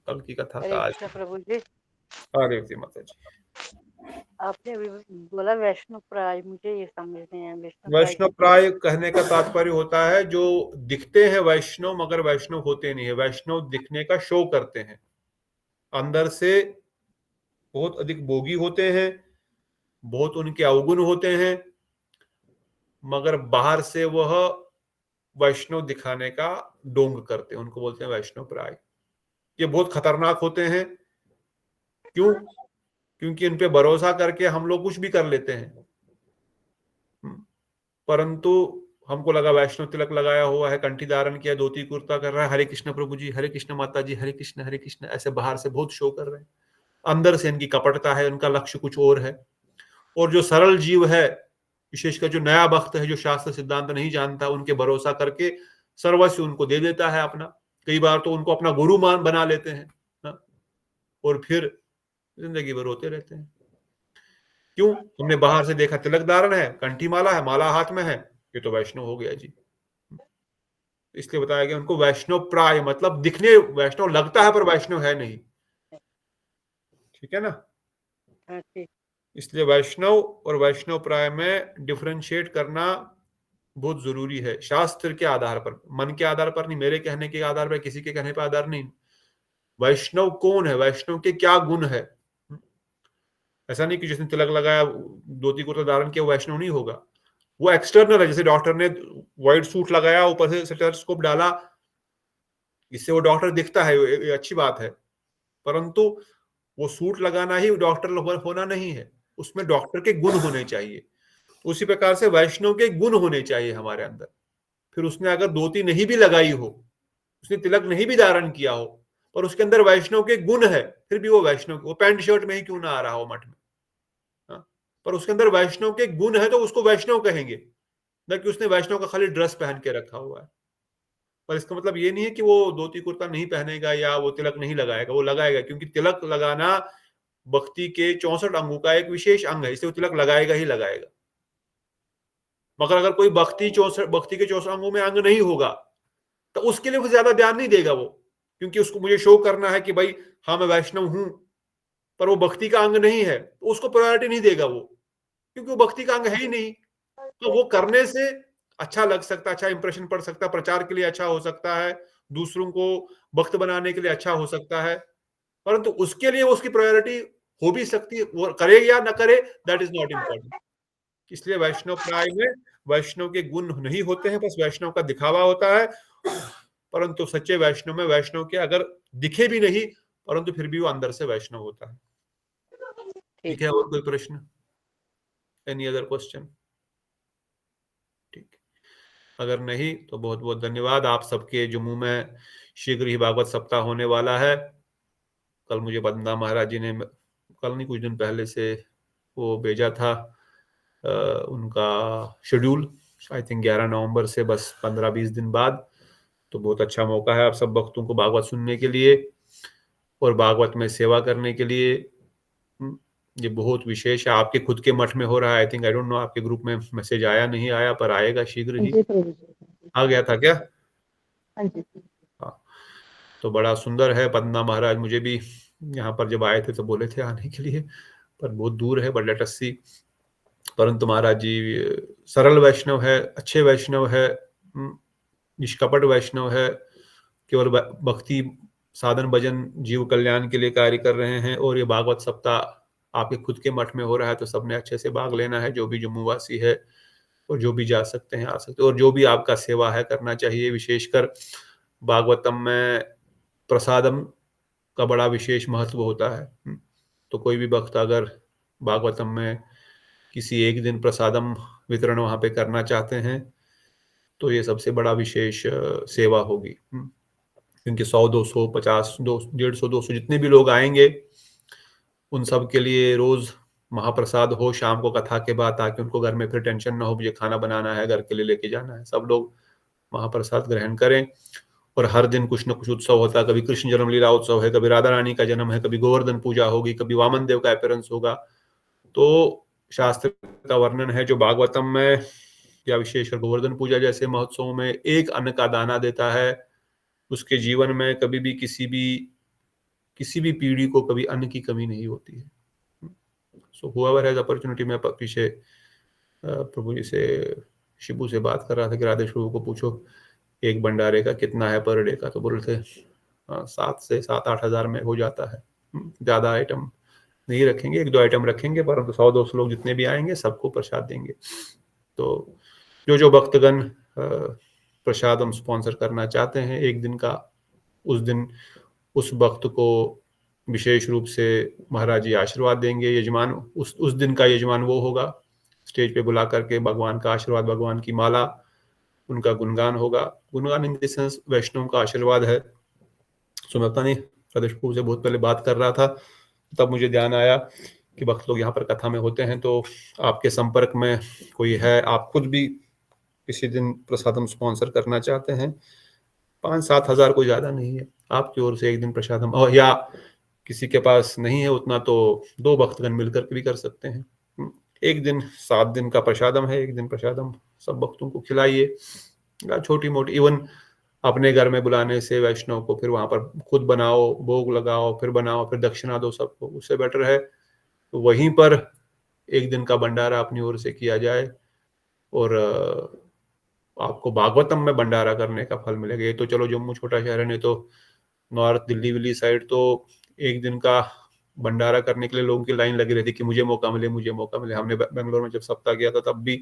कल की कथा का आज? प्रभु जी, हरे जी माता जी, आपने अभी बोला वैष्णव प्राय, मुझे ये समझ नहीं है वैष्णव प्राय कहने का तात्पर्य होता है जो दिखते हैं वैष्णव मगर वैष्णव होते नहीं है। वैष्णव दिखने का शो करते हैं, अंदर से बहुत अधिक भोगी होते हैं, बहुत उनके अवगुण होते हैं, मगर बाहर से वह वैष्णव दिखाने का डोंग करते हैं, उनको बोलते हैं वैष्णव प्राय। ये बहुत खतरनाक होते हैं। क्यों? क्योंकि इन पे भरोसा करके हम लोग कुछ भी कर लेते हैं, परंतु हमको लगा वैष्णव तिलक लगाया हुआ है, कंठी धारण किया, धोती कुर्ता कर रहा है, हरे कृष्ण प्रभु जी, हरे कृष्ण माता जी, हरे कृष्ण, ऐसे बाहर से बहुत शो कर रहे हैं, अंदर से इनकी कपटता है, उनका लक्ष्य कुछ और है। और जो सरल जीव है, विशेषकर जो नया भक्त है, जो शास्त्र सिद्धांत नहीं जानता, उनके भरोसा करके सर्वस्व उनको दे देता है अपना, कई बार तो उनको अपना गुरु मान बना लेते हैं, और फिर जिंदगी भर रोते रहते हैं। क्यों? हमने बाहर से देखा तिलक धारण है, कंठी माला है, माला हाथ में है, ये तो वैष्णव हो गया जी। इसलिए बताया गया उनको वैष्णव प्राय, मतलब दिखने वैष्णव लगता है पर वैष्णव है नहीं। ठीक है ना? इसलिए वैष्णव और वैष्णव प्राय में डिफरेंशिएट करना बहुत जरूरी है, शास्त्र के आधार पर, मन के आधार पर नहीं, मेरे कहने के आधार पर, किसी के कहने पर आधार नहीं। वैष्णव कौन है, वैष्णव के क्या गुण है। ऐसा नहीं कि जिसने तिलक लगाया, धोती कुर्ता धारण किया, वैष्णव नहीं होगा, वो एक्सटर्नल है। जैसे डॉक्टर ने व्हाइट सूट लगाया, ऊपर से स्टेथोस्कोप डाला, इससे वो डॉक्टर दिखता है, ये अच्छी बात है, परंतु वो सूट लगाना ही डॉक्टर होना नहीं है, उसमें डॉक्टर के गुण होने चाहिए। उसी प्रकार से वैष्णव के गुण होने चाहिए हमारे अंदर। फिर उसने अगर धोती नहीं भी लगाई हो, उसने तिलक नहीं भी धारण किया हो, पर उसके अंदर वैष्णव के गुण है, फिर भी वो वैष्णव, वो पैंट शर्ट में ही क्यों ना आ रहा हो मठ में, पर उसके अंदर वैष्णव के गुण है, तो उसको वैष्णव कहेंगे। न कि उसने वैष्णव का खाली ड्रेस पहन के रखा हुआ है। पर इसका मतलब ये नहीं है कि वो धोती कुर्ता नहीं पहनेगा या वो तिलक नहीं लगाएगा, वो लगाएगा, क्योंकि तिलक लगाना भक्ति के 64 अंगों का एक विशेष अंग है, इसलिए वो तिलक लगाएगा ही लगाएगा। मगर अगर कोई भक्ति के 64 अंगों में अंग नहीं होगा तो उसके लिए वो ज्यादा ध्यान नहीं देगा वो, क्योंकि उसको मुझे शो करना है कि भाई हाँ मैं वैष्णव हूं, पर वो भक्ति का अंग नहीं है तो उसको प्रायोरिटी नहीं देगा वो, क्योंकि वो भक्ति का अंग है ही नहीं। तो वो करने से अच्छा लग सकता है, अच्छा इंप्रेशन पड़ सकता है, प्रचार के लिए अच्छा हो सकता है, दूसरों को भक्त बनाने के लिए अच्छा हो सकता है, परंतु उसके लिए उसकी प्रायोरिटी हो भी सकती है, वो करे या ना करे दैट इज नॉट इम्पोर्टेंट। इसलिए वैष्णव प्राय में वैष्णव के गुण नहीं होते हैं, बस वैष्णव का दिखावा होता है। परंतु सच्चे वैष्णव में वैष्णव के अगर दिखे भी नहीं परंतु फिर भी वो अंदर से वैष्णव होता है। ठीक है, और कोई प्रश्न? Any other question? ठीक, अगर नहीं तो बहुत बहुत धन्यवाद आप सबके। जम्मू में शीघ्र ही भागवत सप्ताह होने वाला है। कल मुझे बंदा महाराज जी ने, कल नहीं कुछ दिन पहले से वो भेजा था उनका शेड्यूल, आई थिंक 11 नवंबर से बस 15-20 दिन बाद। तो बहुत अच्छा मौका है आप सब भक्तों को भागवत सुनने के लिए और भागवत में सेवा करने के लिए। ये बहुत विशेष है, आपके खुद के मठ में हो रहा है। I think, I don't know आपके ग्रुप में मैसेज आया नहीं आया, पर आएगा शीघ्र ही। आ गया था क्या? हाँ, तो बड़ा सुंदर है। पन्ना महाराज मुझे भी यहाँ पर जब आए थे तो बोले थे आने के लिए, पर बहुत दूर है, बट लेट अस सी। परंतु महाराज जी सरल वैष्णव है, अच्छे वैष्णव है, निष्कपट वैष्णव है, केवल भक्ति साधन भजन जीव कल्याण के लिए कार्य कर रहे हैं। और ये भागवत सप्ताह आपके खुद के मठ में हो रहा है तो सबने अच्छे से भाग लेना है, जो भी जम्मू वासी है और जो भी जा सकते हैं आ सकते हैं, और जो भी आपका सेवा है करना चाहिए। विशेषकर भागवतम में प्रसादम का बड़ा विशेष महत्व होता है। तो कोई भी भक्त अगर भागवतम में किसी एक दिन प्रसादम वितरण वहां पे करना चाहते हैं तो ये सबसे बड़ा विशेष सेवा होगी, क्योंकि 100, 200, 50, 150, 200 जितने भी लोग आएंगे उन सब के लिए रोज महाप्रसाद हो शाम को कथा के बाद, ताकि उनको घर में फिर टेंशन ना हो मुझे खाना बनाना है, घर के लिए लेके जाना है। सब लोग महाप्रसाद ग्रहण करें। और हर दिन कुछ न कुछ उत्सव होता है, कभी कृष्ण जन्म लीला उत्सव है, कभी राधा रानी का जन्म है, कभी गोवर्धन पूजा होगी, कभी वामन देव का अपीयरेंस होगा। तो शास्त्र का वर्णन है जो भागवतम में, या विशेषकर गोवर्धन पूजा जैसे महोत्सवों में एक अन्न का दाना देता है, उसके जीवन में कभी भी किसी भी पीढ़ी को कभी अन्न की कमी नहीं होती है। सो whoever has opportunity, मैं पीछे प्रभु जी से, शिबू से बात कर रहा था कि राधेश प्रभु को पूछो एक भंडारे का कितना है पर डे का, तो बोल रहे थे 7 से 7-8 हज़ार में हो जाता है। ज्यादा आइटम नहीं रखेंगे, 1-2 आइटम रखेंगे, परंतु 100-200 लोग जितने भी आएंगे सबको प्रसाद देंगे। तो जो भक्तगण प्रसाद हम स्पॉन्सर करना चाहते हैं एक दिन का, उस दिन उस भक्त को विशेष रूप से महाराज जी आशीर्वाद देंगे। यजमान उस दिन का यजमान वो होगा, स्टेज पे बुला करके भगवान का आशीर्वाद, भगवान की माला, उनका गुणगान होगा। गुणगान इन द सेंस वैष्णव का आशीर्वाद है। सुनता नहीं, प्रदेश प्रभु से बहुत पहले बात कर रहा था, तब मुझे ध्यान आया कि भक्त लोग यहाँ पर कथा में होते हैं, तो आपके संपर्क में कोई है, आप खुद भी किसी दिन प्रसादम स्पॉन्सर करना चाहते हैं, 5-7 हज़ार कोई ज्यादा नहीं है, आपकी ओर से एक दिन प्रसादम, और या किसी के पास नहीं है उतना तो 2 भक्तगण मिलकर के भी कर सकते हैं। एक दिन 7 दिन का प्रसादम है, एक दिन प्रसादम सब भक्तों को खिलाइए, छोटी मोटी, इवन अपने घर में बुलाने से वैष्णव को फिर वहां पर खुद बनाओ, भोग लगाओ, फिर बनाओ, फिर दक्षिणा दो सबको, उससे बेटर है तो वहीं पर एक दिन का भंडारा अपनी ओर से किया जाए और आपको भागवतम में भंडारा करने का फल मिलेगा। ये तो चलो जम्मू छोटा शहर है, नहीं तो नॉर्थ दिल्ली विली साइड तो एक दिन का भंडारा करने के लिए लोगों की लाइन लगी रहती कि मुझे मौका मिले, मुझे मौका मिले। हमने बेंगलोर में जब सप्ताह किया था तब भी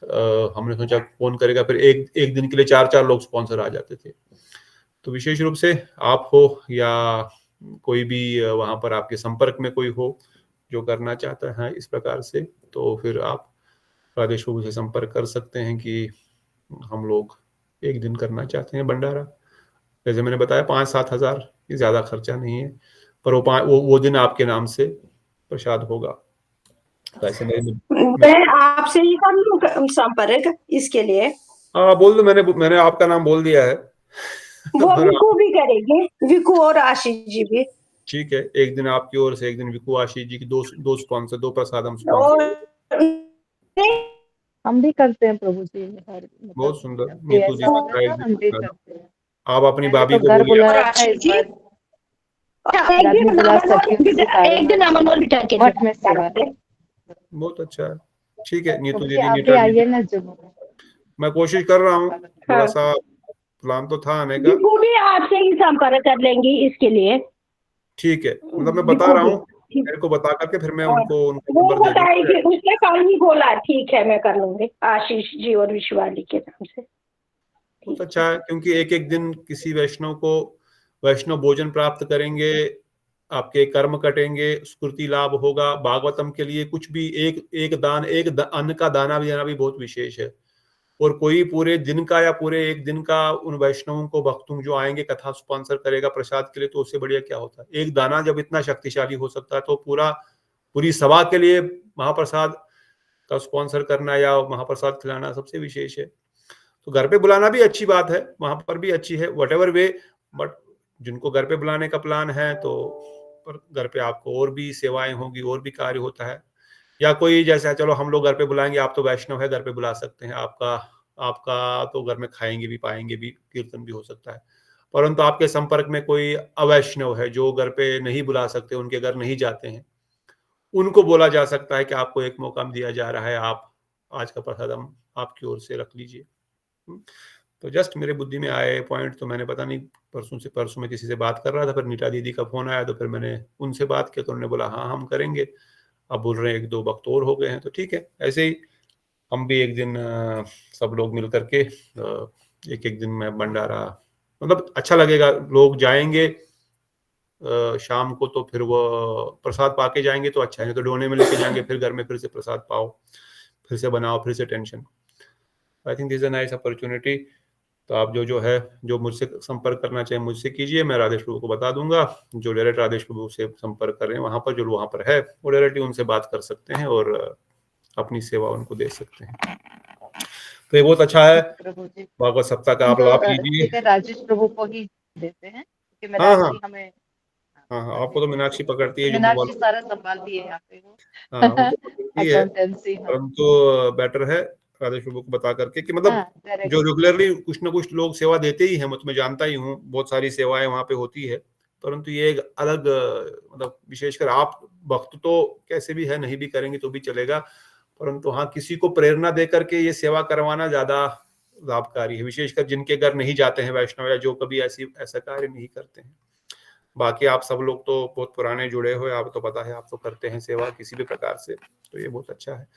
हमने सोचा कौन करेगा, फिर एक दिन के लिए 4-4 लोग स्पॉन्सर आ जाते थे। तो विशेष रूप से आप हो या कोई भी वहां पर आपके संपर्क में कोई हो जो करना चाहता है इस प्रकार से, तो फिर आप राधेश प्रभु से संपर्क कर सकते हैं कि हम लोग एक दिन करना चाहते हैं भंडारा। जैसे मैंने बताया 5-7 हज़ार, ये ज्यादा खर्चा नहीं है, पर वो दिन आपके नाम से प्रसाद होगा। वैसे मैं आपसे ही कर लूं संपर्क इसके लिए? हाँ बोल दो, मैंने आपका नाम बोल दिया है। वो विकू भी करेंगे, विकू और आशीष जी भी। ठीक है, एक दिन आपकी ओर से, एक दिन विकू आशीष जी की, दो स्पॉन्सर, दो प्रसाद हम स्पॉन्सर। हम भी करते हैं प्रभु जी। बहुत सुंदर। नीतू जी हम भी करते हैं। आप अपनी भाभी को घर बोलिए। बुलाया था इस बार। एक दिन अमन बिठा के मठ में सेवा। बहुत अच्छा है। ठीक है नीतू दीदी, आप भी आइए ना जम्मू। मैं कोशिश कर रहा हूँ, थोड़ा सा प्लान तो था आने का। विकू भी आपसे ही संपर्क कर लेंगी इसके लिए। ठीक है, मतलब मैं बता रहा हूँ, मेरे को बता करके फिर मैं उनको नंबर दे बताएगी, उसने कल ही बोला। ठीक है, मैं कर लूंगी आशीष जी और विश्वाली के नाम से। बहुत अच्छा है, क्योंकि एक एक दिन किसी वैष्णव को वैष्णव भोजन प्राप्त करेंगे, आपके कर्म कटेंगे, स्फूर्ति लाभ होगा। भागवतम के लिए कुछ भी एक दान, अन्न का दाना भी देना भी बहुत विशेष है। और कोई पूरे दिन का या पूरे एक दिन का उन वैष्णवों को, भक्तों जो आएंगे कथा स्पॉन्सर करेगा प्रसाद के लिए, तो उससे बढ़िया क्या होता है। एक दाना जब इतना शक्तिशाली हो सकता है, तो पूरी सभा के लिए महाप्रसाद का स्पॉन्सर करना या महाप्रसाद खिलाना सबसे विशेष है। तो घर पे बुलाना भी अच्छी बात है, वहां पर भी अच्छी है, व्हाटएवर वे। बट जिनको घर पे बुलाने का प्लान है, तो पर घर पे आपको और भी सेवाएं होंगी, और भी कार्य होता है। या कोई जैसा, चलो हम लोग घर पे बुलाएंगे, आप तो वैष्णव है, घर पे बुला सकते हैं, आपका तो घर में खाएंगे भी, पाएंगे भी, कीर्तन भी हो सकता है। परंतु आपके संपर्क में कोई अवैष्णव है जो घर पे नहीं बुला सकते, उनके घर नहीं जाते हैं, उनको बोला जा सकता है कि आपको एक मौका दिया जा रहा है, आप आज का प्रसाद हम आपकी ओर से रख लीजिए। तो जस्ट मेरे बुद्धि में आए पॉइंट, तो मैंने पता नहीं परसों में किसी से बात कर रहा था, फिर नीता दीदी का फोन आया, तो फिर मैंने उनसे बात किया, तो उन्होंने बोला हाँ हम करेंगे। अब बोल रहे हैं 1-2 वक्त और हो गए हैं, तो ठीक है। ऐसे ही हम भी एक दिन सब लोग मिल करके एक दिन में भंडारा, मतलब अच्छा लगेगा। लोग जाएंगे शाम को, तो फिर वो प्रसाद पाके जाएंगे तो अच्छा है, तो डोने में लेके जाएंगे, फिर घर में फिर से प्रसाद पाओ, फिर से बनाओ, फिर से tension. I think this is a nice opportunity. तो आप जो है, जो मुझसे संपर्क करना चाहे मुझसे कीजिए, मैं राधेश प्रभु को बता दूंगा। जो डायरेक्ट राधेश प्रभु से संपर्क कर रहे हैं वहां पर, जो वहां पर है, वो डायरेक्टली उनसे बात कर सकते हैं और अपनी सेवा उनको दे सकते हैं। तो ये बहुत अच्छा है। भागवत सप्ताह का आप लाभ लीजिए। राजेश प्रभु को ही देते हैं, क्योंकि हाँ मीनाक्षी हमें, हाँ, आपको तो मीनाक्षी पकड़ती है, मीनाक्षी सारा संभालती है यहाँ पे। परंतु बेटर है राधेश प्रभु को बता करके कि मतलब जो रेगुलरली कुछ ना कुछ लोग सेवा देते ही हैं, मैं जानता ही हूँ, बहुत सारी सेवाएं वहां पे होती है। परंतु ये एक अलग, मतलब विशेषकर आप भक्त तो कैसे भी है, नहीं भी करेंगे तो भी चलेगा, परंतु हाँ किसी को प्रेरणा दे करके ये सेवा करवाना ज्यादा लाभकारी है, विशेषकर जिनके घर नहीं जाते हैं वैष्णव, या जो कभी ऐसा कार्य नहीं करते हैं। बाकी आप सब लोग तो बहुत पुराने जुड़े हुए, आप तो पता है, आप तो करते हैं सेवा किसी भी प्रकार से, तो ये बहुत अच्छा है।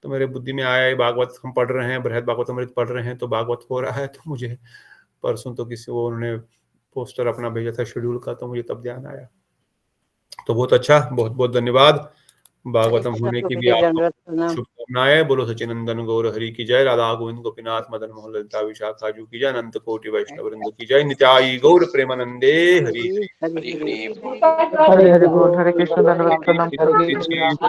तो मेरे बुद्धि में आया, भागवत हम पढ़ रहे हैं, बृहद भागवतामृत पढ़ रहे हैं, तो भागवत हो रहा है, तो मुझे परसों तो उन्होंने पोस्टर अपना भेजा था शेड्यूल का, तो मुझे तब ध्यान आया। तो बहुत अच्छा, बहुत बहुत धन्यवाद। भागवतम होने की भी आपको शुभकामनाएं। बोलो सचिनंदन गौर हरि की जय, राधा गोविंद गोपीनाथ मदन मोहन ललिता विशाखा जू की जय, अनंत कोटि वैष्णव वृंद की जय, नित्याई गौर प्रेमानंदे हरि हरे हरे बोल, हरे कृष्ण, धन्यवाद प्रणाम।